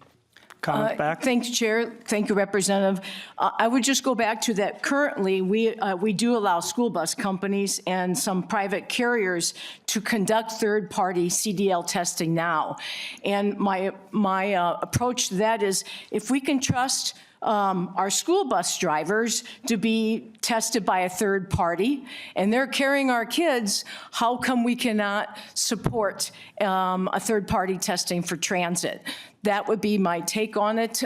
comments back? Thank you, Chair. Thank you, Representative. I would just go back to that. Currently, we do allow school bus companies and some private carriers to conduct third-party CDL testing now. And my approach to that is, if we can trust our school bus drivers to be tested by a third party, and they're carrying our kids, how come we cannot support a third party testing for transit? That would be my take on it.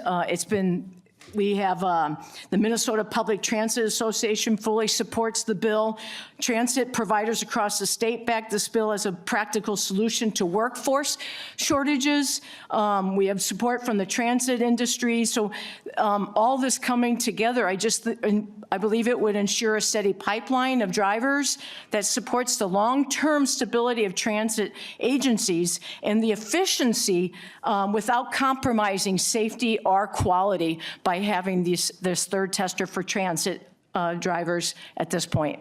We have the Minnesota Public Transit Association fully supports the bill. Transit providers across the state back this bill as a practical solution to workforce shortages. We have support from the transit industry. So all this coming together, I believe it would ensure a steady pipeline of drivers that supports the long-term stability of transit agencies and the efficiency without compromising safety or quality by having this third tester for transit drivers at this point.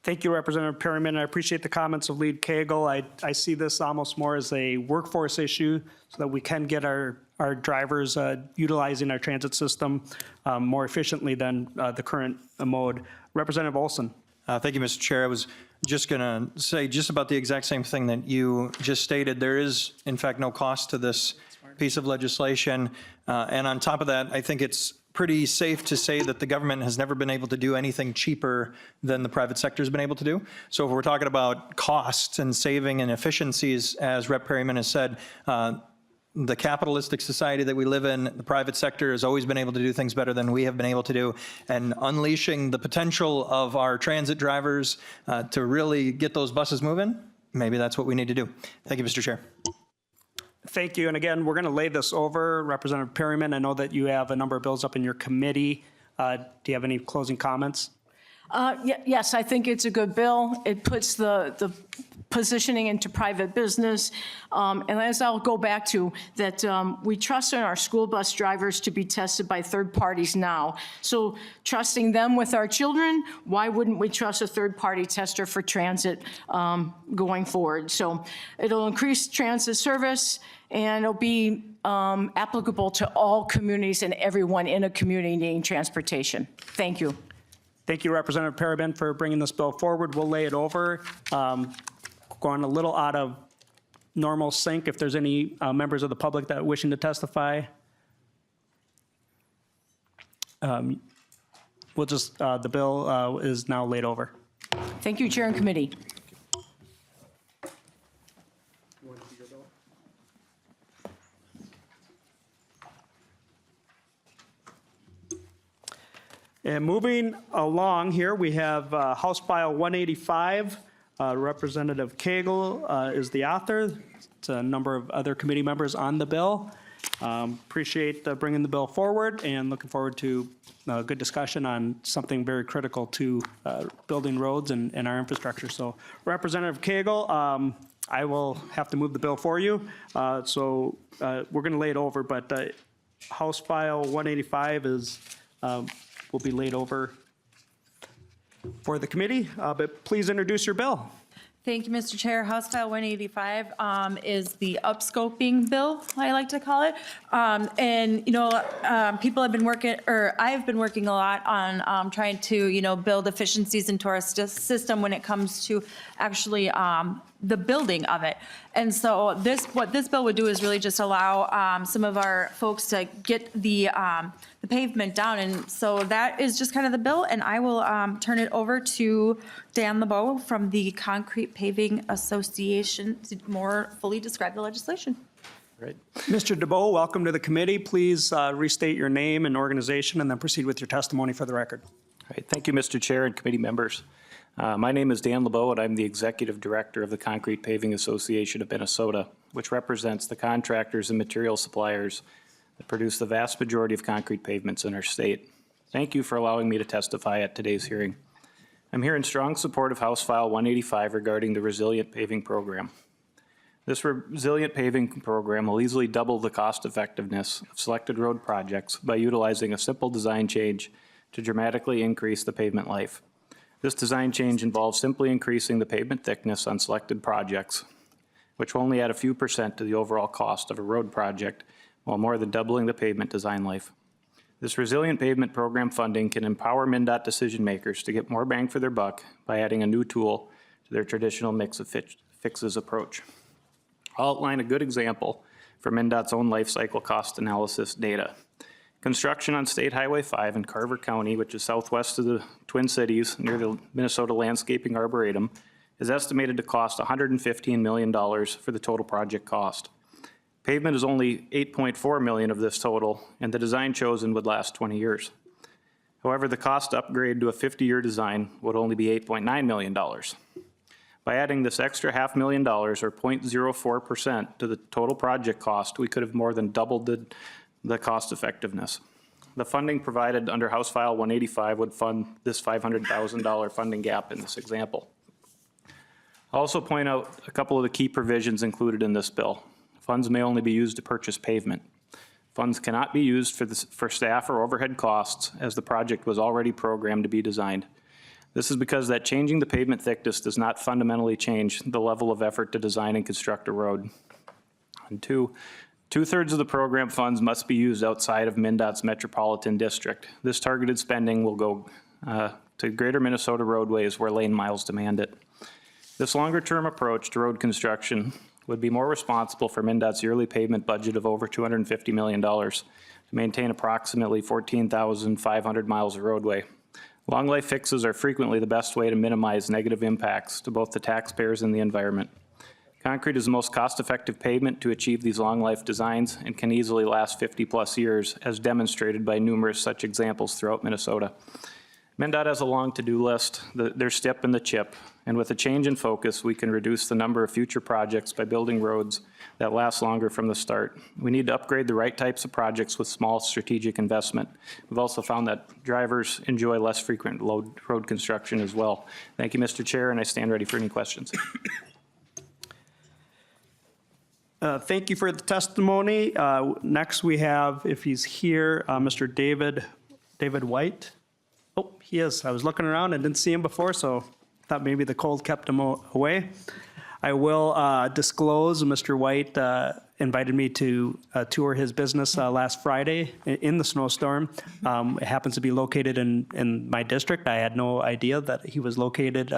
Thank you, Representative Perryman. I appreciate the comments of Lead Koegel. I see this almost more as a workforce issue so that we can get our drivers utilizing our transit system more efficiently than the current mode. Representative Olson. Thank you, Mr. Chair. I was just going to say just about the exact same thing that you just stated. There is, in fact, no cost to this piece of legislation. And on top of that, I think it's pretty safe to say that the government has never been able to do anything cheaper than the private sector has been able to do. So if we're talking about costs and saving and efficiencies, as Rep. Perryman has said, the capitalistic society that we live in, the private sector has always been able to do things better than we have been able to do. And unleashing the potential of our transit drivers to really get those buses moving, maybe that's what we need to do. Thank you, Mr. Chair. Thank you. And again, we're going to lay this over. Representative Perryman, I know that you have a number of bills up in your committee. Do you have any closing comments? Yes, I think it's a good bill. It puts the positioning into private business. And as I'll go back to, that we trust in our school bus drivers to be tested by third parties now. So trusting them with our children, why wouldn't we trust a third party tester for transit going forward? So it'll increase transit service, and it'll be applicable to all communities and everyone in a community needing transportation. Thank you. Thank you, Representative Perryman, for bringing this bill forward. We'll lay it over. Going a little out of normal sync. If there's any members of the public that are wishing to testify, we'll just, the bill is now laid over. Thank you, Chair and Committee. And moving along here, we have House File 185. Representative Koegel is the author. It's a number of other committee members on the bill. Appreciate bringing the bill forward and looking forward to a good discussion on something very critical to building roads and our infrastructure. So Representative Koegel, I will have to move the bill for you. So we're going to lay it over, but House File 185 will be laid over for the committee, but please introduce your bill. Thank you, Mr. Chair. House File 185 is the upscoping bill, I like to call it. People have been working, or I've been working a lot on trying to, build efficiencies into our system when it comes to actually the building of it. And so what this bill would do is really just allow some of our folks to get the pavement down. And so that is just kind of the bill, and I will turn it over to Dan LeBeau from the Concrete Paving Association to more fully describe the legislation. Right. Mr. DeBoe, welcome to the committee. Please restate your name and organization and then proceed with your testimony for the record. All right. Thank you, Mr. Chair and committee members. My name is Dan LeBeau, and I'm the Executive Director of the Concrete Paving Association of Minnesota, which represents the contractors and material suppliers that produce the vast majority of concrete pavements in our state. Thank you for allowing me to testify at today's hearing. I'm here in strong support of House File 185 regarding the Resilient Paving Program. This Resilient Paving Program will easily double the cost effectiveness of selected road projects by utilizing a simple design change to dramatically increase the pavement life. This design change involves simply increasing the pavement thickness on selected projects, which will only add a few percent to the overall cost of a road project, while more than doubling the pavement design life. This Resilient Pavement Program funding can empower MnDOT decision makers to get more bang for their buck by adding a new tool to their traditional mix of fixes approach. I'll outline a good example from MnDOT's own life cycle cost analysis data. Construction on State Highway 5 in Carver County, which is southwest of the Twin Cities near the Minnesota Landscaping Arboretum, is estimated to cost $115 million for the total project cost. Pavement is only $8.4 million of this total, and the design chosen would last 20 years. However, the cost to upgrade to a 50-year design would only be $8.9 million. By adding this extra $500,000 or 0.04% to the total project cost, we could have more than doubled the cost effectiveness. The funding provided under House File 185 would fund this $500,000 funding gap in this example. I'll also point out a couple of the key provisions included in this bill. Funds may only be used to purchase pavement. Funds cannot be used for staff or overhead costs, as the project was already programmed to be designed. This is because that changing the pavement thickness does not fundamentally change the level of effort to design and construct a road. And two-thirds of the program funds must be used outside of MnDOT's metropolitan district. This targeted spending will go to greater Minnesota roadways where lane miles demand it. This longer-term approach to road construction would be more responsible for MnDOT's yearly pavement budget of over $250 million to maintain approximately 14,500 miles of roadway. Long life fixes are frequently the best way to minimize negative impacts to both the taxpayers and the environment. Concrete is the most cost-effective pavement to achieve these long life designs and can easily last 50+ years, as demonstrated by numerous such examples throughout Minnesota. MnDOT has a long to-do list. There's STIP and the CHIP, and with a change in focus, we can reduce the number of future projects by building roads that last longer from the start. We need to upgrade the right types of projects with small strategic investment. We've also found that drivers enjoy less frequent road construction as well. Thank you, Mr. Chair, and I stand ready for any questions. Thank you for the testimony. Next we have, if he's here, Mr. David White. Oh, he is. I was looking around and didn't see him before, so thought maybe the cold kept him away. I will disclose Mr. White invited me to tour his business last Friday in the snowstorm. It happens to be located in my district. I had no idea that he was located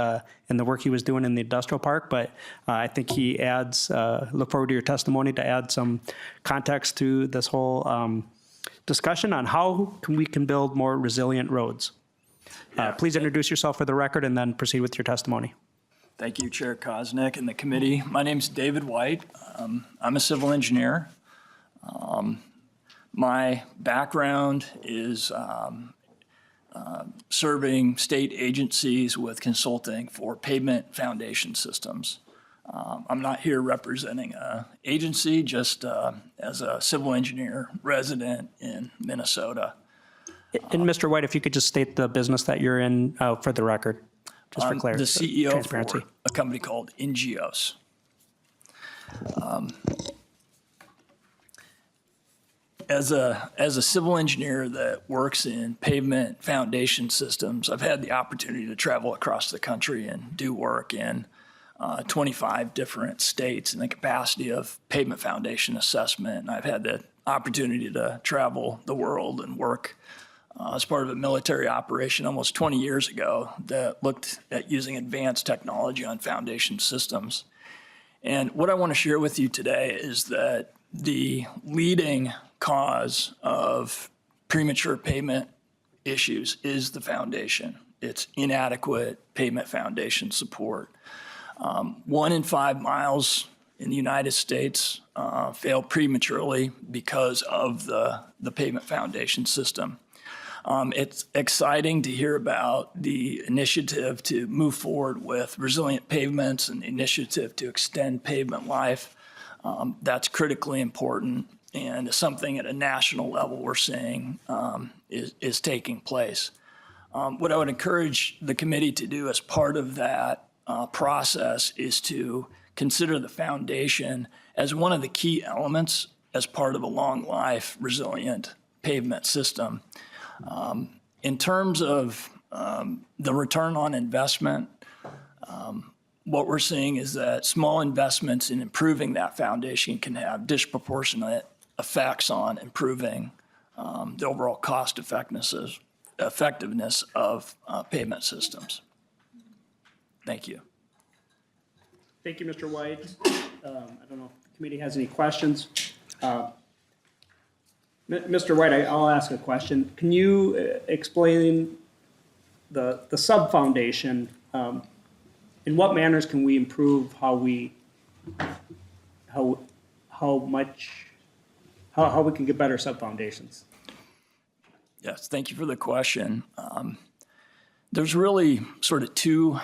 in the work he was doing in the industrial park, but I think he adds, look forward to your testimony to add some context to this whole discussion on how we can build more resilient roads. Please introduce yourself for the record and then proceed with your testimony. Thank you, Chair Koznick and the committee. My name's David White. I'm a civil engineer. My background is serving state agencies with consulting for pavement foundation systems. I'm not here representing an agency, just as a civil engineer resident in Minnesota. And Mr. White, if you could just state the business that you're in for the record, just for I'm clarity. the CEO transparency. for a company called NGOs. As a civil engineer that works in pavement foundation systems, I've had the opportunity to travel across the country and do work in 25 different states in the capacity of pavement foundation assessment. And I've had the opportunity to travel the world and work as part of a military operation almost 20 years ago that looked at using advanced technology on foundation systems. And what I want to share with you today is that the leading cause of premature pavement issues is the foundation. It's inadequate pavement foundation support. 1 in 5 miles in the United States fail prematurely because of the pavement foundation system. It's exciting to hear about the initiative to move forward with resilient pavements and the initiative to extend pavement life. That's critically important and something at a national level we're seeing is taking place. What I would encourage the committee to do as part of that process is to consider the foundation as one of the key elements as part of a long life resilient pavement system. In terms of the return on investment, what we're seeing is that small investments in improving that foundation can have disproportionate effects on improving the overall cost effectiveness of pavement systems. Thank you. Thank you, Mr. White. I don't know if the committee has any questions. Mr. White, I'll ask a question. Can you explain the sub-foundation? In what manners can we improve how we can get better sub-foundations? Yes, thank you for the question. There's really sort of two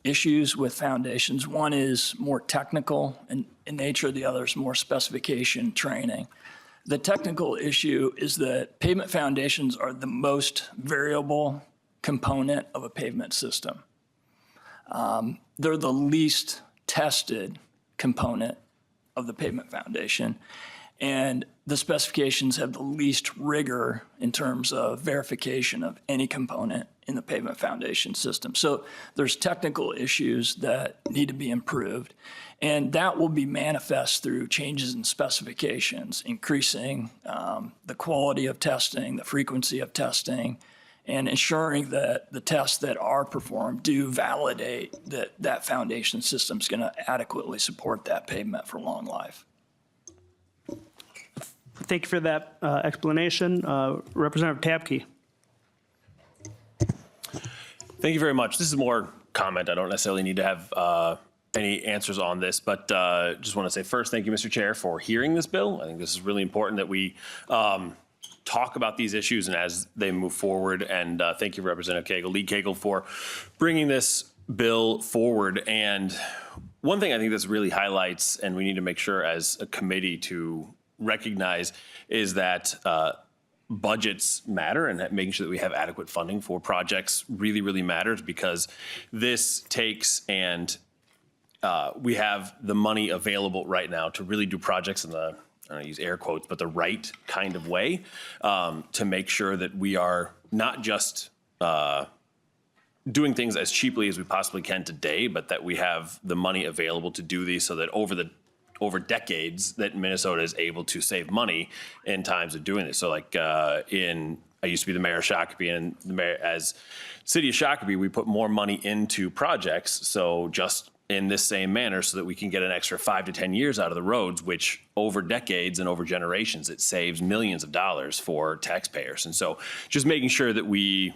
issues with foundations. One is more technical in nature, the other is more specification training. The technical issue is that pavement foundations are the most variable component of a pavement system. They're the least tested component of the pavement foundation, and the specifications have the least rigor in terms of verification of any component in the pavement foundation system. So there's technical issues that need to be improved, and that will be manifest through changes in specifications, increasing the quality of testing, the frequency of testing, and ensuring that the tests that are performed do validate that that foundation system is going to adequately support that pavement for long life. Thank you for that explanation. Representative Tabke. Thank you very much. This is more comment. I don't necessarily need to have any answers on this, but just want to say first, thank you, Mr. Chair, for hearing this bill. I think this is really important that we talk about these issues and as they move forward. And thank you, Representative Koegel, Lead Koegel, for bringing this bill forward. And one thing I think this really highlights, and we need to make sure as a committee to recognize, is that budgets matter, and that making sure that we have adequate funding for projects really, really matters, because this takes and we have the money available right now to really do projects in the, I don't use air quotes, but the right kind of way, to make sure that we are not just doing things as cheaply as we possibly can today, but that we have the money available to do these so that over decades that Minnesota is able to save money in times of doing this. So like I used to be the mayor of Shakopee, and as city of Shakopee, we put more money into projects. So just in this same manner, so that we can get an extra 5 to 10 years out of the roads, which over decades and over generations, it saves millions of dollars for taxpayers. And so just making sure that we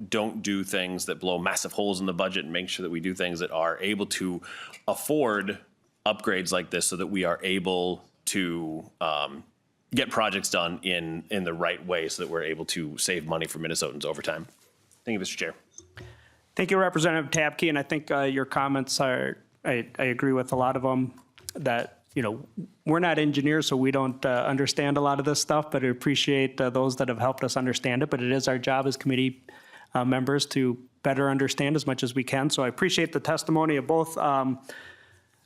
don't do things that blow massive holes in the budget, and make sure that we do things that are able to afford upgrades like this, so that we are able to get projects done in the right way, so that we're able to save money for Minnesotans over time. Thank you, Mr. Chair. Thank you, Representative Tabke, and I think your comments are I agree with a lot of them that, we're not engineers, so we don't understand a lot of this stuff, but I appreciate those that have helped us understand it. But it is our job as committee members to better understand as much as we can. So I appreciate the testimony of both the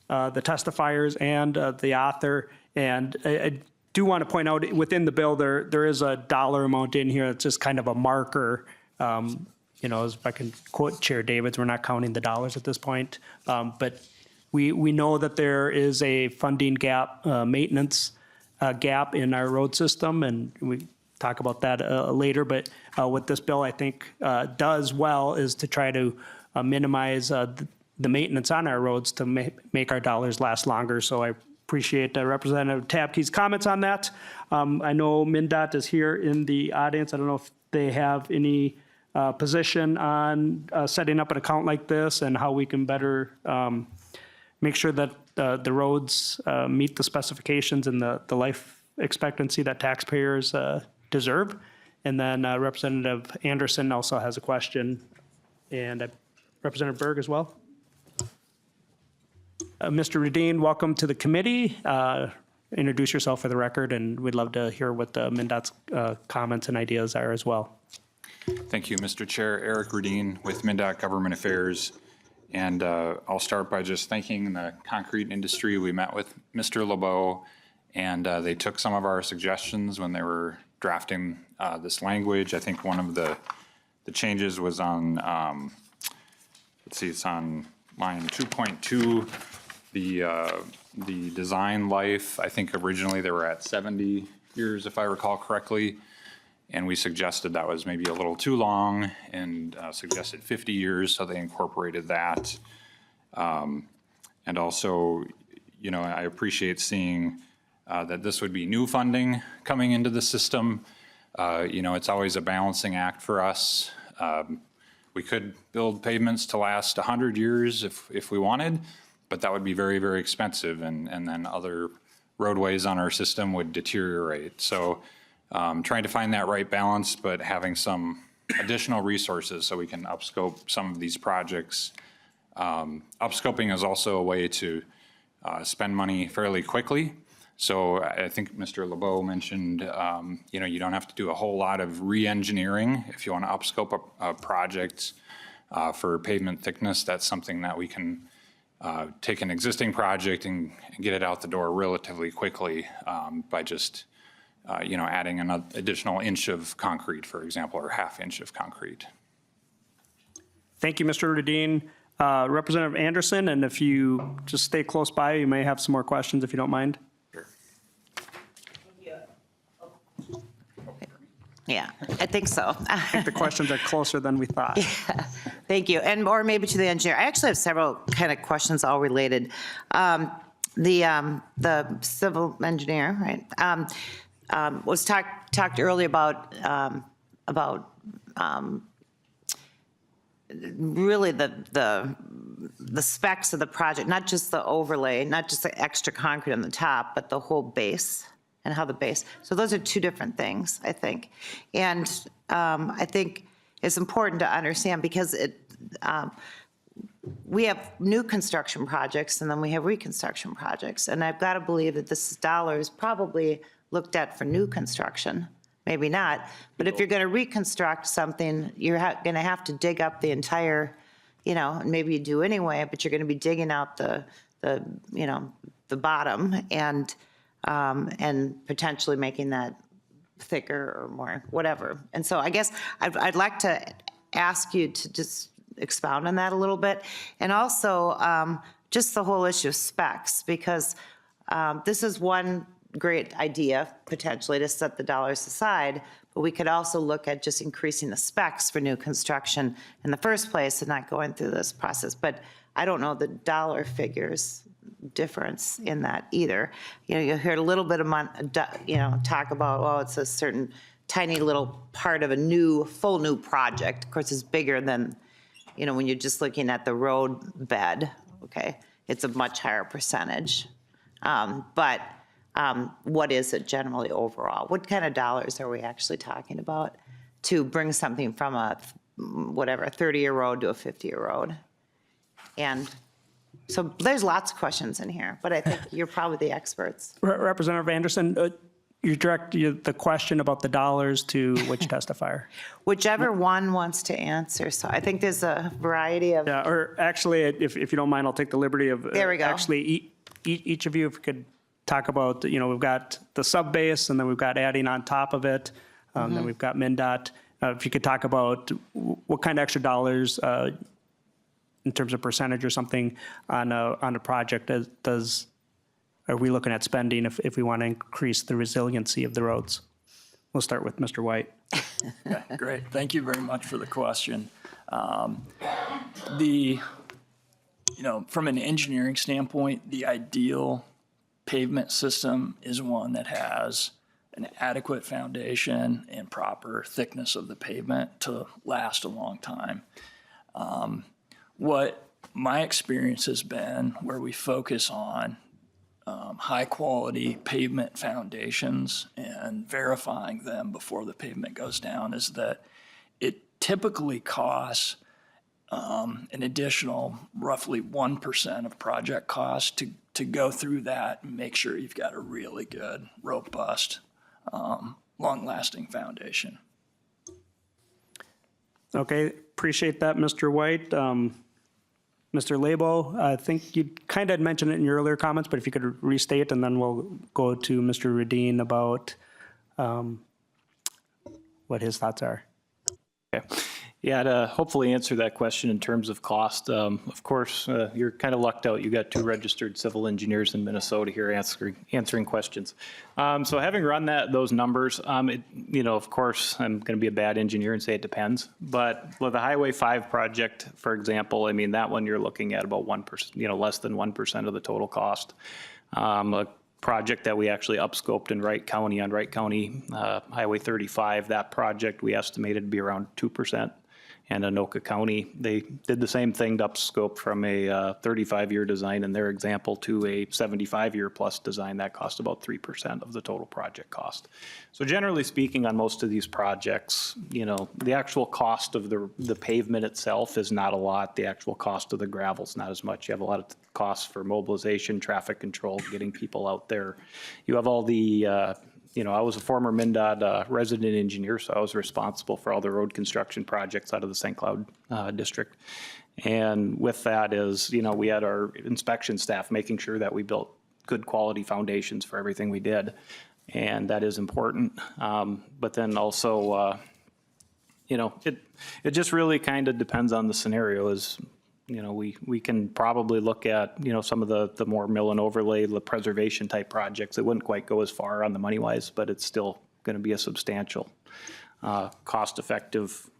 testifiers and the author. And I do want to point out within the bill, there is a dollar amount in here that's just kind of a marker. If I can quote Chair Davids, we're not counting the dollars at this point. But we know that there is a funding gap, maintenance gap in our road system, and we talk about that later. But what this bill, I think, does well is to try to minimize the maintenance on our roads to make our dollars last longer. So I appreciate Representative Tabke's comments on that. I know MnDOT is here in the audience. I don't know if they have any position on setting up an account like this and how we can better make sure that the roads meet the specifications and the life expectancy that taxpayers deserve. And then Representative Anderson also has a question, and Representative Berg as well. Mr. Rudin, welcome to the committee. Introduce yourself for the record, and we'd love to hear what the MnDOT's comments and ideas are as well. Thank you, Mr. Chair. Eric Rudin with MnDOT Government Affairs. And I'll start by just thanking the concrete industry. We met with Mr. LeBeau, and they took some of our suggestions when they were drafting this language. I think one of the changes was on, let's see, it's on line 2.2, the design life. I think originally they were at 70 years, if I recall correctly. And we suggested that was maybe a little too long and suggested 50 years, so they incorporated that. And also, I appreciate seeing that this would be new funding coming into the system. It's always a balancing act for us. We could build pavements to last 100 years if we wanted, but that would be very, very expensive, and then other roadways on our system would deteriorate. So trying to find that right balance, but having some additional resources so we can upscope some of these projects. Upscoping is also a way to spend money fairly quickly. So I think Mr. LeBeau mentioned, you don't have to do a whole lot of re-engineering. If you want to upscope a project for pavement thickness, that's something that we can take an existing project and get it out the door relatively quickly by just adding an additional inch of concrete, for example, or half inch of concrete. Thank you, Mr. Rudin. Representative Anderson, and if you just stay close by, you may have some more questions if you don't mind. Sure. Yeah, I think so. I think the questions are closer than we thought. Thank you. Or maybe to the engineer. I actually have several kind of questions all related. The civil engineer, right? Was talked earlier about really the specs of the project, not just the overlay, not just the extra concrete on the top, but the whole base and how the base. So those are two different things, I think. And I think it's important to understand because we have new construction projects and then we have reconstruction projects. And I've got to believe that this dollar is probably looked at for new construction, maybe not. But if you're going to reconstruct something, you're going to have to dig up the entire, and maybe you do anyway, but you're going to be digging out the bottom and potentially making that thicker or more, whatever. And so I guess I'd like to ask you to just expound on that a little bit. And also just the whole issue of specs, because this is one great idea potentially to set the dollars aside, but we could also look at just increasing the specs for new construction in the first place and not going through this process. But I don't know the dollar figures difference in that either. You heard a little bit of talk about, well, it's a certain tiny little part of a full new project. Of course, it's bigger than, when you're just looking at the road bed, okay? It's a much higher percentage. But what is it generally overall? What kind of dollars are we actually talking about to bring something from a 30-year road to a 50-year road? And So there's lots of questions in here, but I think you're probably the experts. Representative Anderson, you direct the question about the dollars to which testifier? Whichever one wants to answer. So I think there's a variety of. Yeah, or actually, if you don't mind, I'll take the liberty of. There we go. Actually, each of you, if you could talk about, we've got the sub-base, and then we've got adding on top of it, then we've got MnDOT. If you could talk about what kind of extra dollars, in terms of percentage or something, on a project, are we looking at spending if we want to increase the resiliency of the roads? We'll start with Mr. White. Okay, great. Thank you very much for the question. From an engineering standpoint, the ideal pavement system is one that has an adequate foundation and proper thickness of the pavement to last a long time. What my experience has been, where we focus on high-quality pavement foundations and verifying them before the pavement goes down, is that it typically costs an additional roughly 1% of project cost to go through that and make sure you've got a really good, robust, long-lasting foundation. Okay, appreciate that, Mr. White. Mr. Lebo, I think you kind of had mentioned it in your earlier comments, but if you could restate, and then we'll go to Mr. Radin about what his thoughts are. Okay. Yeah, to hopefully answer that question in terms of cost, of course, you're kind of lucked out. You got 2 registered civil engineers in Minnesota here answering questions. So having run those numbers, of course, I'm going to be a bad engineer and say it depends. But with the Highway 5 project, for example, that one you're looking at about 1%, less than 1% of the total cost. A project that we actually upscoped in Wright County on Wright County Highway 35, that project we estimated to be around 2%. And Anoka County, they did the same thing to upscope from a 35-year design in their example to a 75-year plus design. That cost about 3% of the total project cost. So generally speaking, on most of these projects, the actual cost of the pavement itself is not a lot. The actual cost of the gravel is not as much. You have a lot of costs for mobilization, traffic control, getting people out there. You have all the I was a former MnDOT resident engineer, so I was responsible for all the road construction projects out of the St. Cloud district. And with that is, we had our inspection staff making sure that we built good quality foundations for everything we did. And that is important. But then also, it just really kind of depends on the scenario. We can probably look at, some of the more mill and overlay, the preservation type projects. It wouldn't quite go as far on the money wise, but it's still going to be a substantial cost effective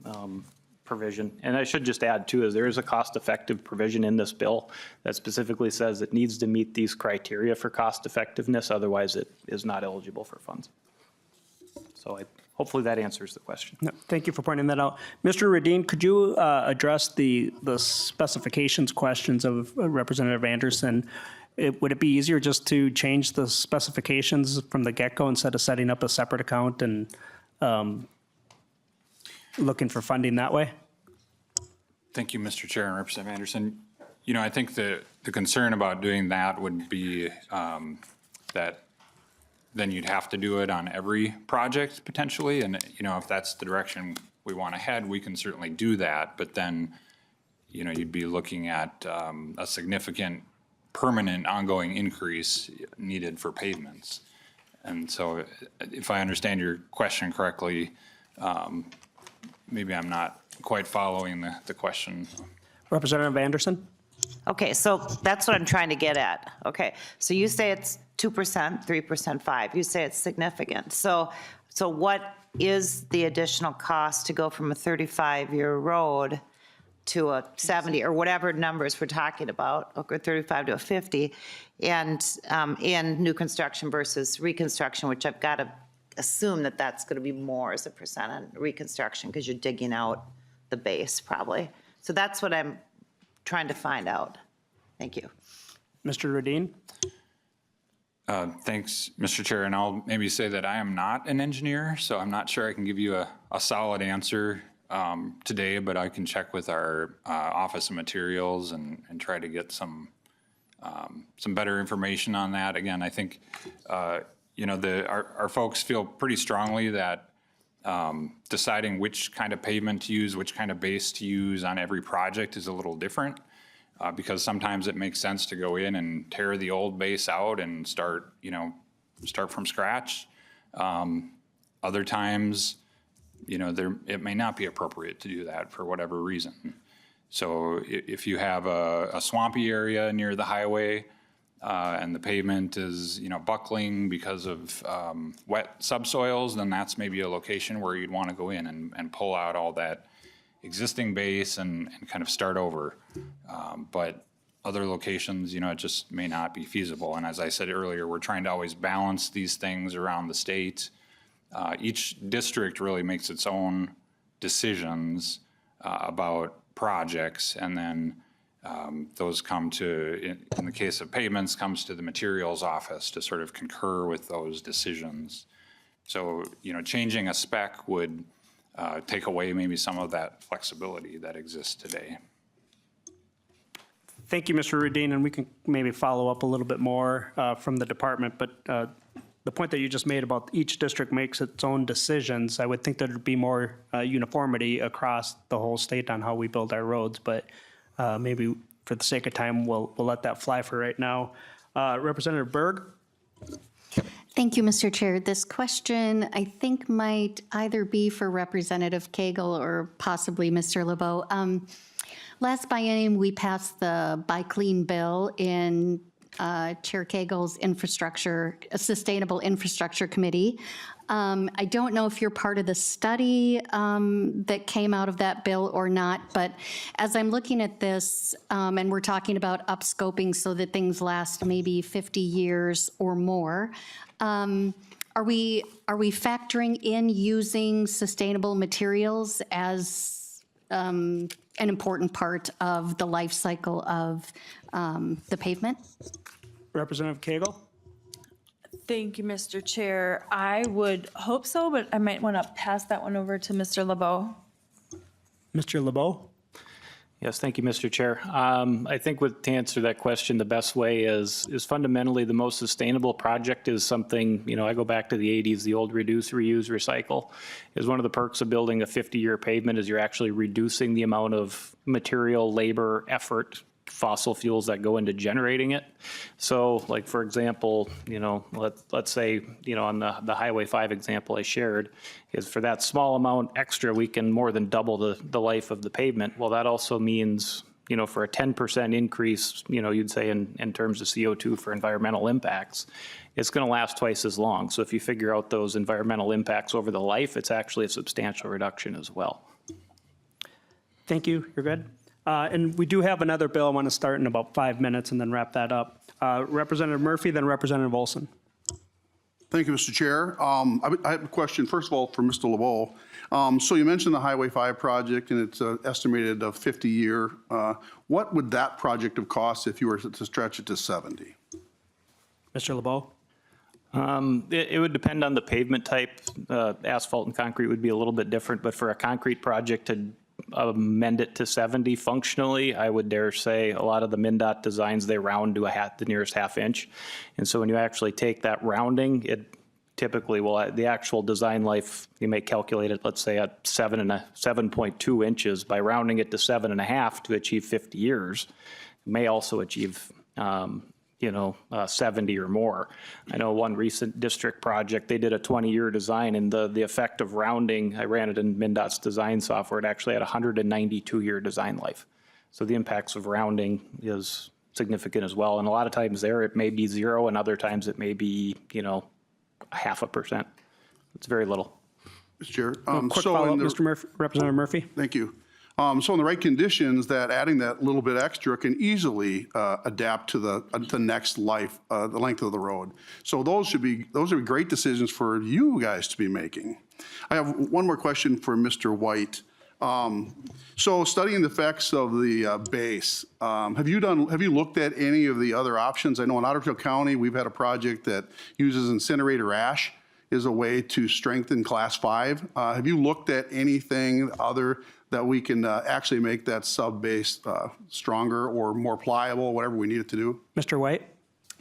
provision. And I should just add too, is there is a cost effective provision in this bill that specifically says it needs to meet these criteria for cost effectiveness. Otherwise it is not eligible for funds. So hopefully that answers the question. No, thank you for pointing that out. Mr. Radin, could you address the specifications questions of Representative Anderson? Would it be easier just to change the specifications from the get-go instead of setting up a separate account and looking for funding that way? Thank you, Mr. Chair and Representative Anderson. I think the concern about doing that would be that then you'd have to do it on every project potentially. And, if that's the direction we want to head, we can certainly do that. But then, you'd be looking at a significant permanent ongoing increase needed for pavements. And so if I understand your question correctly, maybe I'm not quite following the question. Representative Anderson? Okay, so that's what I'm trying to get at. Okay, so you say it's 2%, 3%, 5%. You say it's significant. So what is the additional cost to go from a 35-year road to a 70 or whatever numbers we're talking about, or 35 to a 50, and in new construction versus reconstruction, which I've got to assume that that's going to be more as a percent on reconstruction because you're digging out the base probably. So that's what I'm trying to find out. Thank you. Mr. Radin? Thanks, Mr. Chair, and I'll maybe say that I am not an engineer, so I'm not sure I can give you a solid answer today, but I can check with our Office of Materials and try to get some some better information on that. Again, I think, our folks feel pretty strongly that deciding which kind of pavement to use, which kind of base to use on every project is a little different. Because sometimes it makes sense to go in and tear the old base out and start from scratch. Other times, it may not be appropriate to do that for whatever reason. So if you have a swampy area near the highway and the pavement is, buckling because of wet subsoils, then that's maybe a location where you'd want to go in and pull out all that existing base and kind of start over. But other locations, it just may not be feasible. And as I said earlier, we're trying to always balance these things around the state. Each district really makes its own decisions about projects, and then those come to, in the case of pavements, comes to the materials office to sort of concur with those decisions. So, changing a spec would take away maybe some of that flexibility that exists today. Thank you, Mr. Rudin, and we can maybe follow up a little bit more from the department, but the point that you just made about each district makes its own decisions, I would think there'd be more uniformity across the whole state on how we build our roads, but maybe for the sake of time, we'll let that fly for right now. Representative Berg? Thank you, Mr. Chair. This question, I think, might either be for Representative Koegel or possibly Mr. LeBeau. Last biennium, we passed the Buy Clean bill in Chair Koegel's Sustainable Infrastructure Committee. I don't know if you're part of the study that came out of that bill or not, but as I'm looking at this, and we're talking about upscoping so that things last maybe 50 years or more, are we factoring in using sustainable materials as an important part of the life cycle of the pavement? Representative Koegel? Thank you, Mr. Chair. I would hope so, but I might want to pass that one over to Mr. LeBeau. Mr. LeBeau? Yes, thank you, Mr. Chair. I think to answer that question, the best way is fundamentally the most sustainable project is something, I go back to the 80s, the old reduce, reuse, recycle is one of the perks of building a 50-year pavement is you're actually reducing the amount of material, labor, effort, fossil fuels that go into generating it. So like, for example, let's say, on the Highway 5 example I shared, is for that small amount extra, we can more than double the life of the pavement. Well, that also means, for a 10% increase, you'd say in terms of CO2 for environmental impacts, it's going to last twice as long. So if you figure out those environmental impacts over the life, it's actually a substantial reduction as well. Thank you. You're good. And we do have another bill. I want to start in about 5 minutes and then wrap that up. Representative Murphy, then Representative Olson. Thank you, Mr. Chair. I have a question, first of all, for Mr. LeBeau. So you mentioned the Highway 5 project, and it's estimated a 50-year. What would that project have cost if you were to stretch it to 70? Mr. LeBeau? It would depend on the pavement type. Asphalt and concrete would be a little bit different, but for a concrete project to amend it to 70 functionally, I would dare say a lot of the MnDOT designs, they round to the nearest half inch. And so when you actually take that rounding, it typically will, the actual design life, you may calculate it, let's say at 7.2 inches. By rounding it to 7.5 to achieve 50 years, you may also achieve 70 or more. I know one recent district project, they did a 20-year design, and the effect of rounding, I ran it in MnDOT's design software, it actually had a 192-year design life. So the impacts of rounding is significant as well. And a lot of times there, it may be 0, and other times it may be, 0.5%. It's very little. Mr. Chair. Quick follow-up, Mr. Murphy, Representative Murphy. Thank you. So in the right conditions, that adding that little bit extra can easily adapt to the next life, the length of the road. So those are great decisions for you guys to be making. I have one more question for Mr. White. So studying the effects of the base, have you looked at any of the other options? I know in Otter Tail County, we've had a project that uses incinerator ash as a way to strengthen Class 5. Have you looked at anything other that we can actually make that sub-base stronger or more pliable, whatever we need it to do. Mr. White?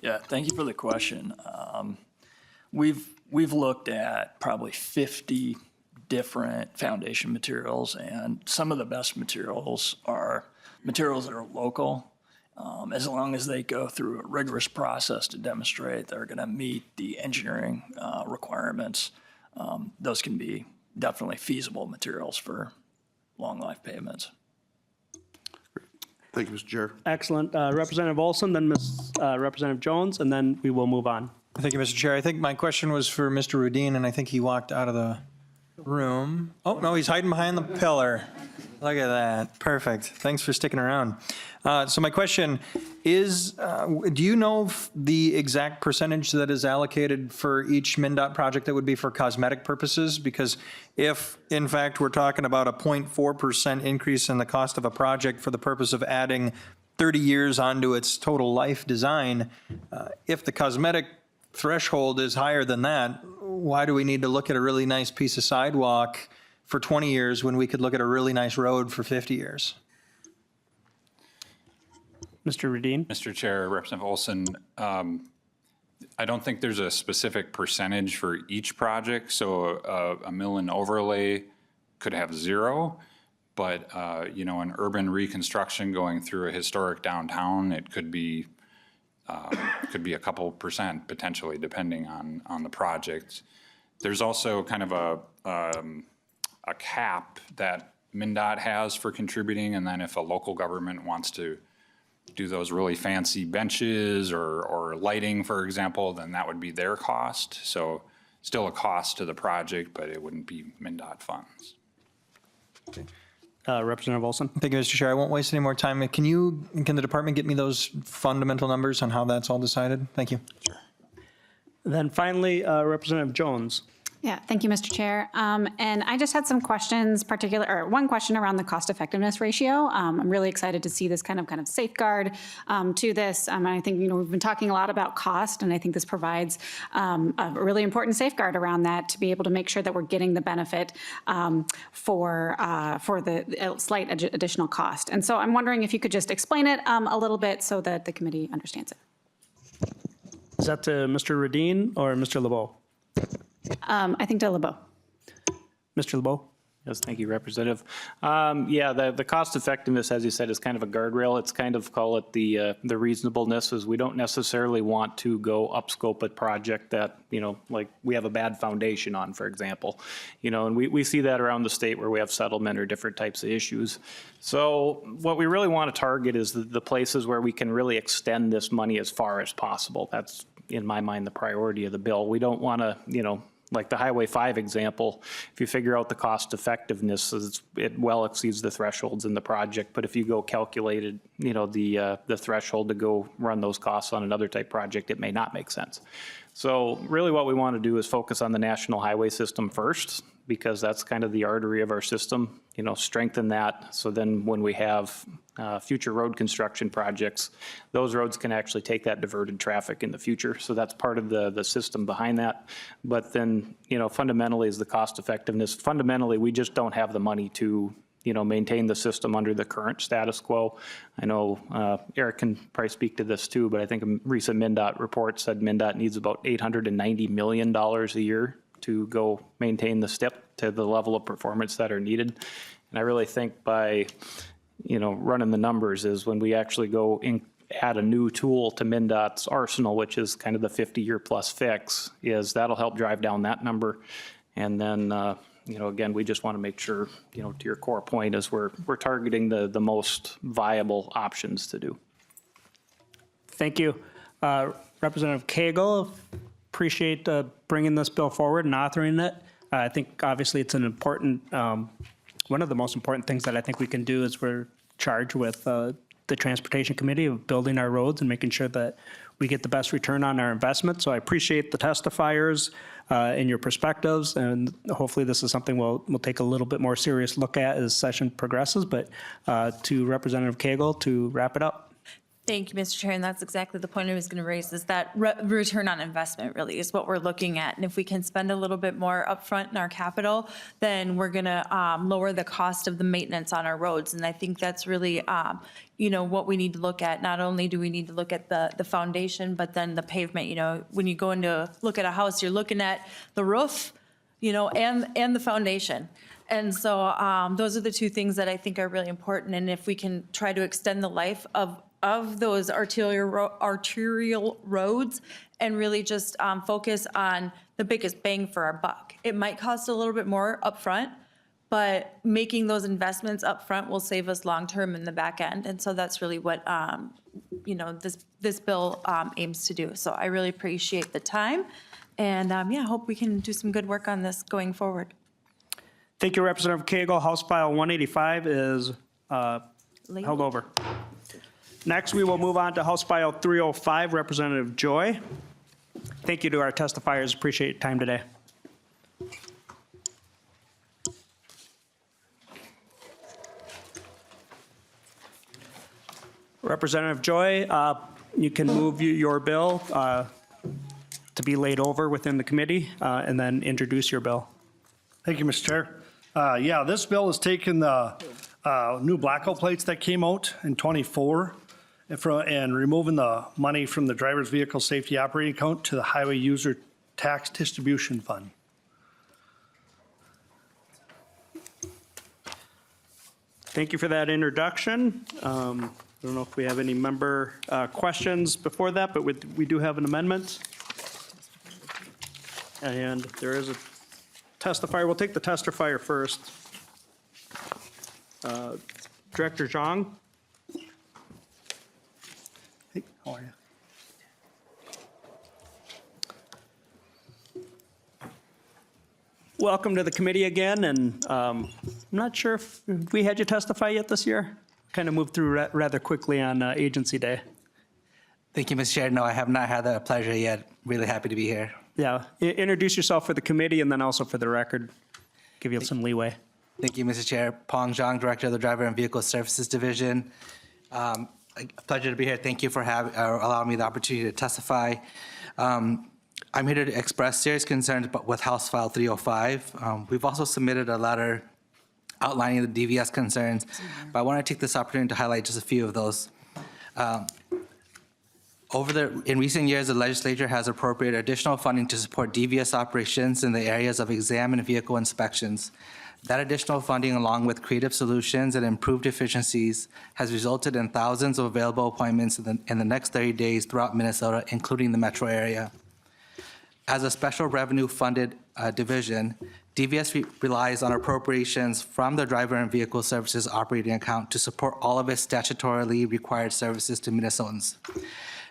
Yeah, thank you for the question. We've looked at probably 50 different foundation materials, and some of the best materials are materials that are local, as long as they go through a rigorous process to demonstrate they're going to meet the engineering requirements. Those can be definitely feasible materials for long life pavements. Thank you, Mr. Chair. Excellent. Representative Olson, then Representative Jones, and then we will move on. Thank you, Mr. Chair. I think my question was for Mr. Rudin, and I think he walked out of the room. Oh, no, he's hiding behind the pillar. Look at that. Perfect. Thanks for sticking around. So my question is, do you know the exact percentage that is allocated for each MnDOT project that would be for cosmetic purposes? Because if, in fact, we're talking about a 0.4% increase in the cost of a project for the purpose of adding 30 years onto its total life design, if the cosmetic threshold is higher than that, why do we need to look at a really nice piece of sidewalk for 20 years when we could look at a really nice road for 50 years? Mr. Rudin? Mr. Chair, Representative Olson, I don't think there's a specific percentage for each project. So a mill and overlay could have 0, but you know, an urban reconstruction going through a historic downtown, it could be a couple percent potentially, depending on the project. There's also kind of a cap that MnDOT has for contributing, and then if a local government wants to do those really fancy benches or lighting, for example, then that would be their cost. So still a cost to the project, but it wouldn't be MnDOT funds. Representative Olson? Thank you, Mr. Chair. I won't waste any more time. Can the department get me those fundamental numbers on how that's all decided? Thank you. Then finally, Representative Jones. Yeah, thank you, Mr. Chair. And I just had some questions, one question around the cost effectiveness ratio. I'm really excited to see this kind of safeguard to this. I think, we've been talking a lot about cost, and I think this provides a really important safeguard around that to be able to make sure that we're getting the benefit for the slight additional cost. And so I'm wondering if you could just explain it a little bit so that the committee understands it. Is that to Mr. Rudin or Mr. LeBeau? I think to LeBeau. Mr. LeBeau? Yes, thank you, Representative. Yeah, the cost effectiveness, as you said, is kind of a guardrail. It's kind of, call it the reasonableness, is we don't necessarily want to go upscope a project that, like we have a bad foundation on, for example. And we see that around the state where we have settlement or different types of issues. So what we really want to target is the places where we can really extend this money as far as possible. That's, in my mind, the priority of the bill. We don't want to, like the Highway 5 example, if you figure out the cost effectiveness, it well exceeds the thresholds in the project. But if you go calculated, the threshold to go run those costs on another type project, it may not make sense. So really what we want to do is focus on the national highway system first, because that's kind of the artery of our system, strengthen that. So then when we have future road construction projects, those roads can actually take that diverted traffic in the future. So that's part of the system behind that. But then, fundamentally is the cost effectiveness. Fundamentally, we just don't have the money to maintain the system under the current status quo. I know Eric can probably speak to this too, but I think a recent MnDOT report said MnDOT needs about $890 million a year to go maintain the STIP to the level of performance that are needed. And I really think by, running the numbers is when we actually go add a new tool to MnDOT's arsenal, which is kind of the 50-year plus fix, is that'll help drive down that number. And then, again, we just want to make sure, to your core point is we're targeting the most viable options to do. Thank you. Representative Koegel, appreciate bringing this bill forward and authoring it. I think obviously it's an important, one of the most important things that I think we can do is we're charged with the Transportation Committee of building our roads and making sure that we get the best return on our investment. So I appreciate the testifiers and your perspectives, and hopefully this is something we'll take a little bit more serious look at as session progresses. But to Representative Koegel to wrap it up. Thank you, Mr. Chair, and that's exactly the point I was going to raise, is that return on investment really is what we're looking at. And if we can spend a little bit more upfront in our capital, then we're going to lower the cost of the maintenance on our roads. And I think that's really, what we need to look at. Not only do we need to look at the foundation, but then the pavement. When you go in to look at a house, you're looking at the roof, and the foundation. And so those are the two things that I think are really important. And if we can try to extend the life of those arterial roads and really just focus on the biggest bang for our buck. It might cost a little bit more upfront, but making those investments upfront will save us long-term in the back end. And so that's really what, this bill aims to do. So I really appreciate the time. And I hope we can do some good work on this going forward. Thank you, Representative Koegel. House File 185 is held over. Next, we will move on to House File 305, Representative Joy. Thank you to our testifiers. Appreciate your time today. Representative Joy, you can move your bill to be laid over within the committee and then introduce your bill. Thank you, Mr. Chair. This bill is taking the new Blackout plates that came out in '24 and removing the money from the driver's vehicle safety operating account to the highway user tax distribution fund. Thank you for that introduction. I don't know if we have any member questions before that, but we do have an amendment. And there is a testifier. We'll take the testifier first. Director Zhang. Hey, how are you? Welcome to the committee again, and I'm not sure if we had you testify yet this year. Kind of moved through rather quickly on Agency Day. Thank you, Mr. Chair. No, I have not had the pleasure yet. Really happy to be here. Yeah, introduce yourself for the committee and then also for the record. Give you some leeway. Thank you, Mr. Chair. Pong Zhang, Director of the Driver and Vehicle Services Division. A pleasure to be here. Thank you for allowing me the opportunity to testify. I'm here to express serious concerns with House File 305. We've also submitted a letter outlining the DVS concerns, but I want to take this opportunity to highlight just a few of those. In recent years, the legislature has appropriated additional funding to support DVS operations in the areas of exam and vehicle inspections. That additional funding, along with creative solutions and improved efficiencies, has resulted in thousands of available appointments in the next 30 days throughout Minnesota, including the metro area. As a special revenue funded division, DVS relies on appropriations from the Driver and Vehicle Services operating account to support all of its statutorily required services to Minnesotans.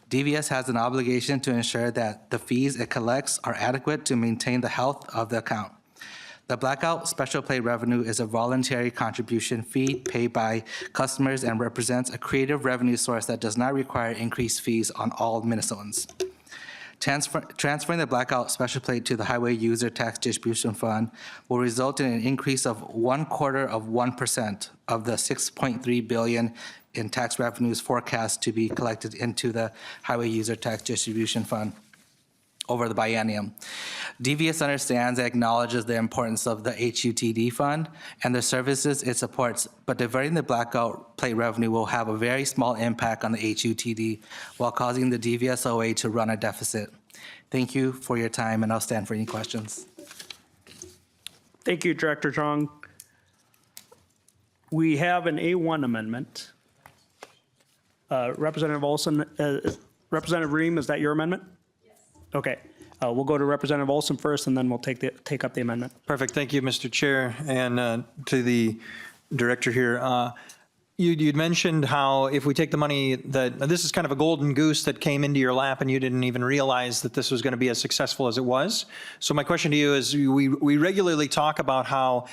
DVS has an obligation to ensure that the fees it collects are adequate to maintain the health of the account. The Blackout special plate revenue is a voluntary contribution fee paid by customers and represents a creative revenue source that does not require increased fees on all Minnesotans. Transferring the Blackout special plate to the Highway User Tax Distribution Fund will result in an increase of 0.25% of the $6.3 billion in tax revenues forecast to be collected into the Highway User Tax Distribution Fund over the biennium. DVS understands and acknowledges the importance of the HUTD fund and the services it supports, but diverting the Blackout plate revenue will have a very small impact on the HUTD while causing the DVSOA to run a deficit. Thank you for your time, and I'll stand for any questions. Thank you, Director Zhang. We have an A1 amendment. Representative Olson, Representative Ream, is that your amendment? Okay, we'll go to Representative Olson first, and then we'll take up the amendment. Perfect. Thank you, Mr. Chair, and to the director here. You'd mentioned how if we take the money that this is kind of a golden goose that came into your lap and you didn't even realize that this was going to be as successful as it was. So my question to you is, we regularly talk about how,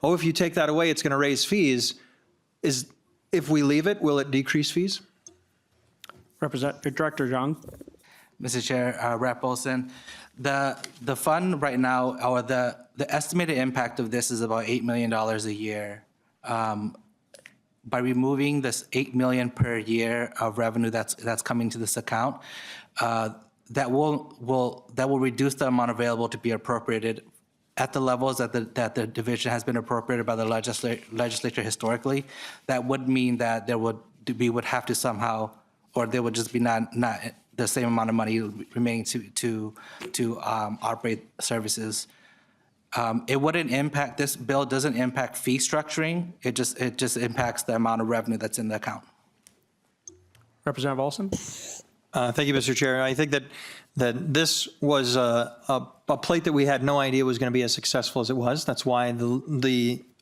if you take that away, it's going to raise fees. If we leave it, will it decrease fees? Director Zhang. Mr. Chair, Rep. Olson, the fund right now, or the estimated impact of this is about $8 million a year. by removing this 8 million per year of revenue that's coming to this account, that will reduce the amount available to be appropriated at the levels that the division has been appropriated by the legislature historically. That would mean that we would have to somehow, or there would just be not the same amount of money remaining to operate services. It wouldn't impact, this bill doesn't impact fee structuring. It just impacts the amount of revenue that's in the account. Representative Olson? Thank you, Mr. Chair. I think that this was a plate that we had no idea was going to be as successful as it was. That's why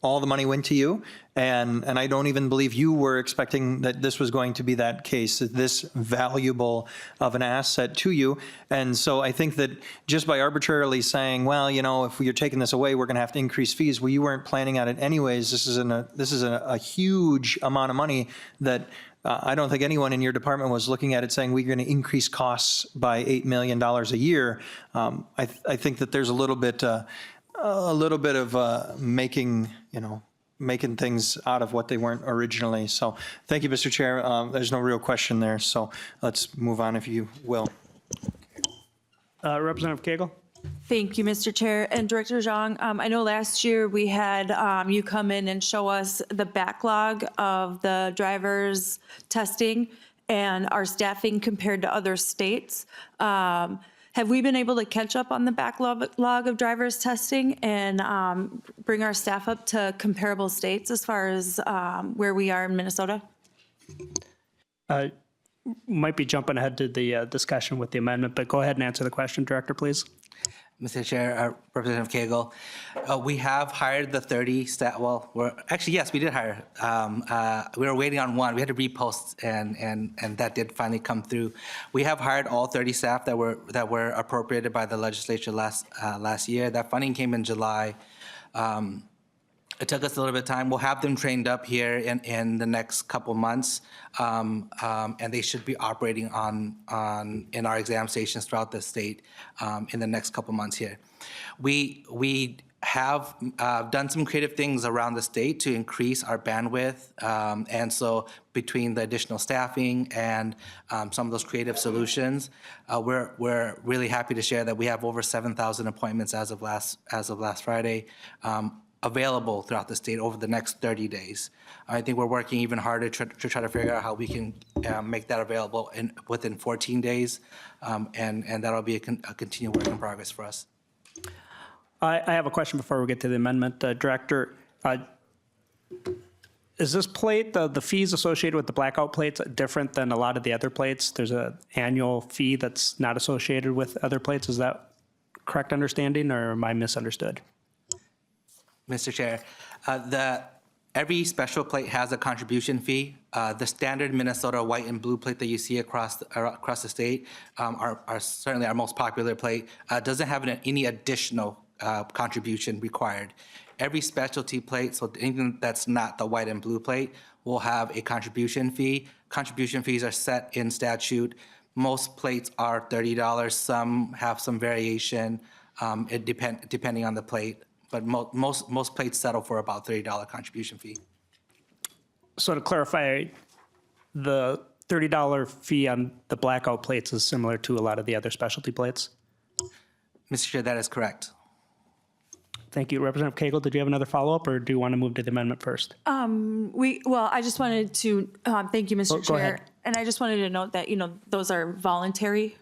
all the money went to you. And I don't even believe you were expecting that this was going to be that case, this valuable of an asset to you. And so I think that just by arbitrarily saying, well, if you're taking this away, we're going to have to increase fees. Well, you weren't planning on it anyways. This is a huge amount of money that I don't think anyone in your department was looking at it saying we're going to increase costs by $8 million a year. I think that there's a little bit of making things out of what they weren't originally. So thank you, Mr. Chair. There's no real question there. So let's move on, if you will. Representative Koegel? Thank you, Mr. Chair. And Director Zhang, I know last year we had you come in and show us the backlog of the driver's testing and our staffing compared to other states. Have we been able to catch up on the backlog of driver's testing and bring our staff up to comparable states as far as where we are in Minnesota? Might be jumping ahead to the discussion with the amendment, but go ahead and answer the question, Director, please. Mr. Chair, Representative Koegel, we have hired the 30 staff. Well, yes, we did hire. We were waiting on one. We had to repost, and that did finally come through. We have hired all 30 staff that were appropriated by the legislature last year. That funding came in July. It took us a little bit of time. We'll have them trained up here in the next couple months, and they should be operating in our exam stations throughout the state in the next couple months here. We have done some creative things around the state to increase our bandwidth, and so between the additional staffing and some of those creative solutions, we're really happy to share that we have over 7,000 appointments as of last Friday. Available throughout the state over the next 30 days. I think we're working even harder to try to figure out how we can make that available within 14 days, and that'll be a continued work in progress for us. I have a question before we get to the amendment. Director, is this plate, the fees associated with the blackout plates, different than a lot of the other plates? There's an annual fee that's not associated with other plates. Is that correct understanding, or am I misunderstood? Mr. Chair, every special plate has a contribution fee. The standard Minnesota white and blue plate that you see across the state are certainly our most popular plate. Doesn't have any additional contribution required. Every specialty plate, so anything that's not the white and blue plate, will have a contribution fee. Contribution fees are set in statute. Most plates are $30. Some have some variation, depending on the plate. But most plates settle for about $30 contribution fee. So to clarify, the $30 fee on the blackout plates is similar to a lot of the other specialty plates? Mr. Chair, that is correct. Thank you. Representative Koegel, did you have another follow-up, or do you want to move to the amendment first? I just wanted to thank you, Mr. Go Chair. ahead. And I just wanted to note that, those are voluntary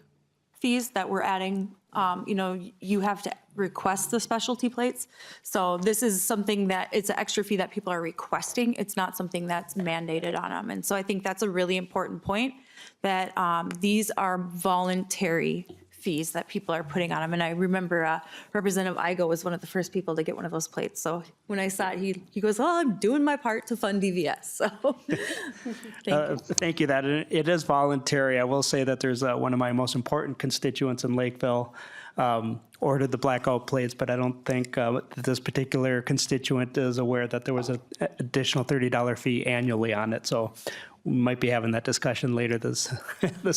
fees that we're adding. You have to request the specialty plates. So this is something that it's an extra fee that people are requesting. It's not something that's mandated on them. And so I think that's a really important point, that these are voluntary fees that people are putting on them. And I remember Representative Igo was one of the first people to get one of those plates. So when I saw it, he goes, "Oh, I'm doing my part to fund DVS." So thank you. Thank you. That it is voluntary. I will say that there's one of my most important constituents in Lakeville ordered the blackout plates, but I don't think this particular constituent is aware that there was an additional $30 fee annually on it. So we might be having that discussion later this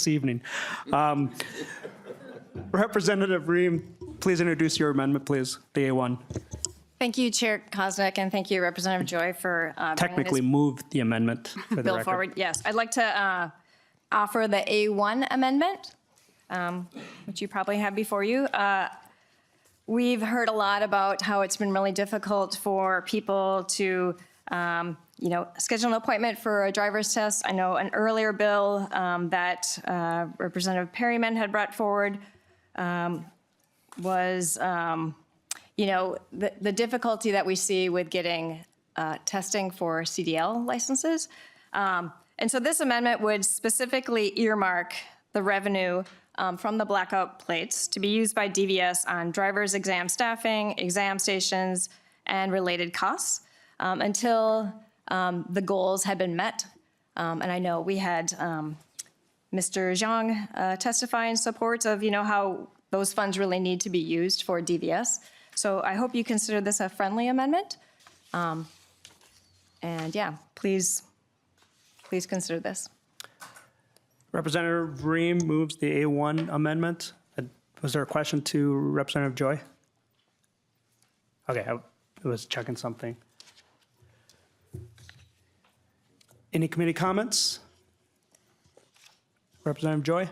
evening. Representative Ream, please introduce your amendment, please, the A1. Thank you, Chair Koznick, and thank you, Representative Joy, for bringing Technically this moved the amendment for the bill record. forward. Yes, I'd like to offer the A1 amendment, which you probably have before you. We've heard a lot about how it's been really difficult for people to, schedule an appointment for a driver's test. I know an earlier bill that Representative Perryman had brought forward was, the difficulty that we see with getting testing for CDL licenses. And so this amendment would specifically earmark the revenue from the Blackout plates to be used by DVS on driver's exam staffing, exam stations, and related costs until the goals had been met. And I know we had Mr. Zhang testify in support of, how those funds really need to be used for DVS. So I hope you consider this a friendly amendment. And yeah, please consider this. Representative Ream moves the A1 amendment. Was there a question to Representative Joy? Okay, I was checking something. Any committee comments? Representative Joy?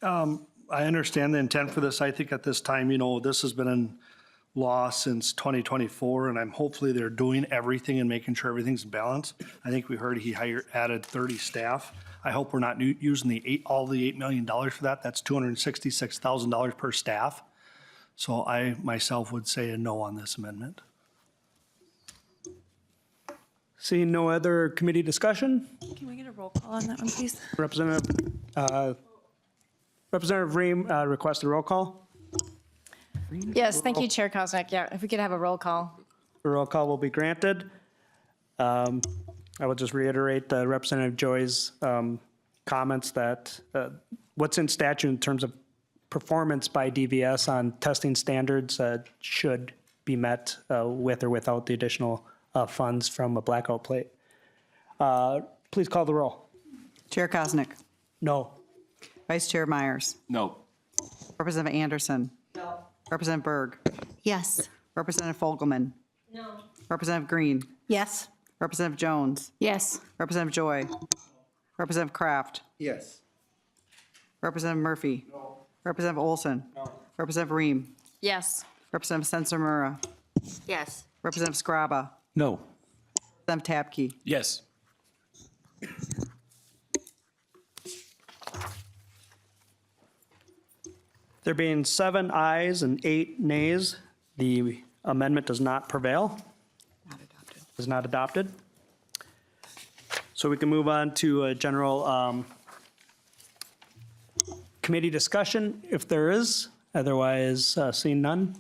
I understand the intent for this. I think at this time, this has been in law since 2024, and hopefully they're doing everything and making sure everything's balanced. I think we heard he added 30 staff. I hope we're not using all the $8 million for that. That's $266,000 per staff. So I myself would say a no on this amendment. Seeing no other committee discussion, Can we get a roll call on that one, please? Representative Ream requested a roll call. Yes, thank you, Chair Koznick. Yeah, if we could have a roll call. A roll call will be granted. I will just reiterate Representative Joy's comments that what's in statute in terms of performance by DVS on testing standards should be met with or without the additional funds from a Blackout plate. Please call the roll. Chair Koznick. No. Vice Chair Myers. No. Representative Anderson. No. Representative Berg. Yes. Representative Fogelman. No. Representative Green. Yes. Representative Jones. Yes. Representative Joy. Representative Kraft. Yes. Representative Murphy. No. Representative Olson. No. Representative Ream. Yes. Representative Sensor-Mura. Yes. Representative Scriba. No. Representative Tapke. Yes. There being 7 ayes and 8 nays, the amendment does not prevail. Not adopted. Is not adopted. So we can move on to a general committee discussion if there is. Otherwise, seeing none,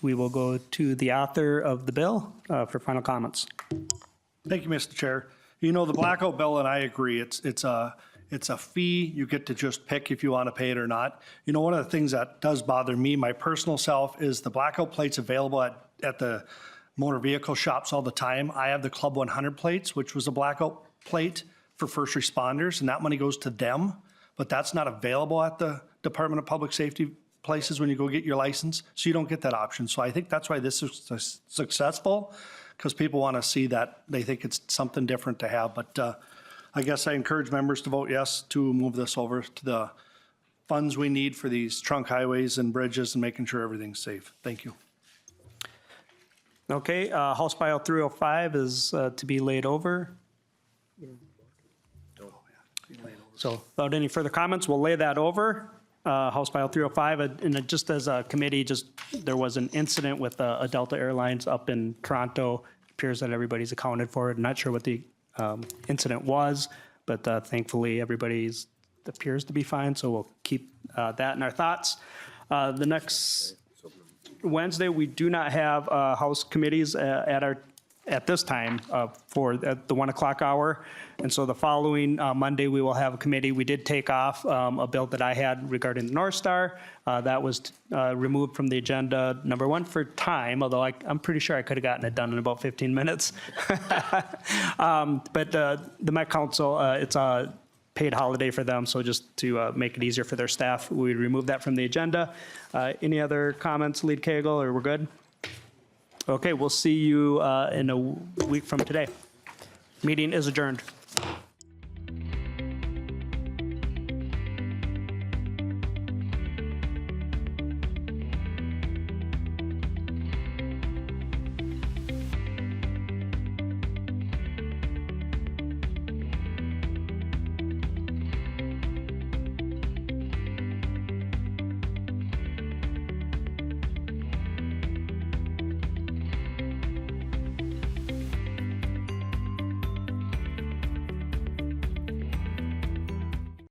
we will go to the author of the bill for final comments. Thank you, Mr. Chair. The Blackout bill, and I agree, it's a fee. You get to just pick if you want to pay it or not. One of the things that does bother me, my personal self, is the Blackout plates available at the motor vehicle shops all the time. I have the Club 100 plates, which was a Blackout plate for first responders, and that money goes to them, but that's not available at the Department of Public Safety places when you go get your license, so you don't get that option. So I think that's why this is successful, because people want to see that. They think it's something different to have, but I guess I encourage members to vote yes to move this over to the funds we need for these trunk highways and bridges and making sure everything's safe. Thank you. Okay, House File 305 is to be laid over. So without any further comments, we'll lay that over. House File 305, and just as a committee, there was an incident with a Delta Airlines up in Toronto. It appears that everybody's accounted for it. Not sure what the incident was, but thankfully everybody appears to be fine, so we'll keep that in our thoughts. The next Wednesday, we do not have House committees at this time for the 1 o'clock hour. And so the following Monday, we will have a committee. We did take off a bill that I had regarding the North Star. That was removed from the agenda, number 1, for time, although I'm pretty sure I could have gotten it done in about 15 minutes. But the Met Council, it's a paid holiday for them, so just to make it easier for their staff, we remove that from the agenda. Any other comments, Lead Koegel, or we're good? Okay, we'll see you in a week from today. Meeting is adjourned.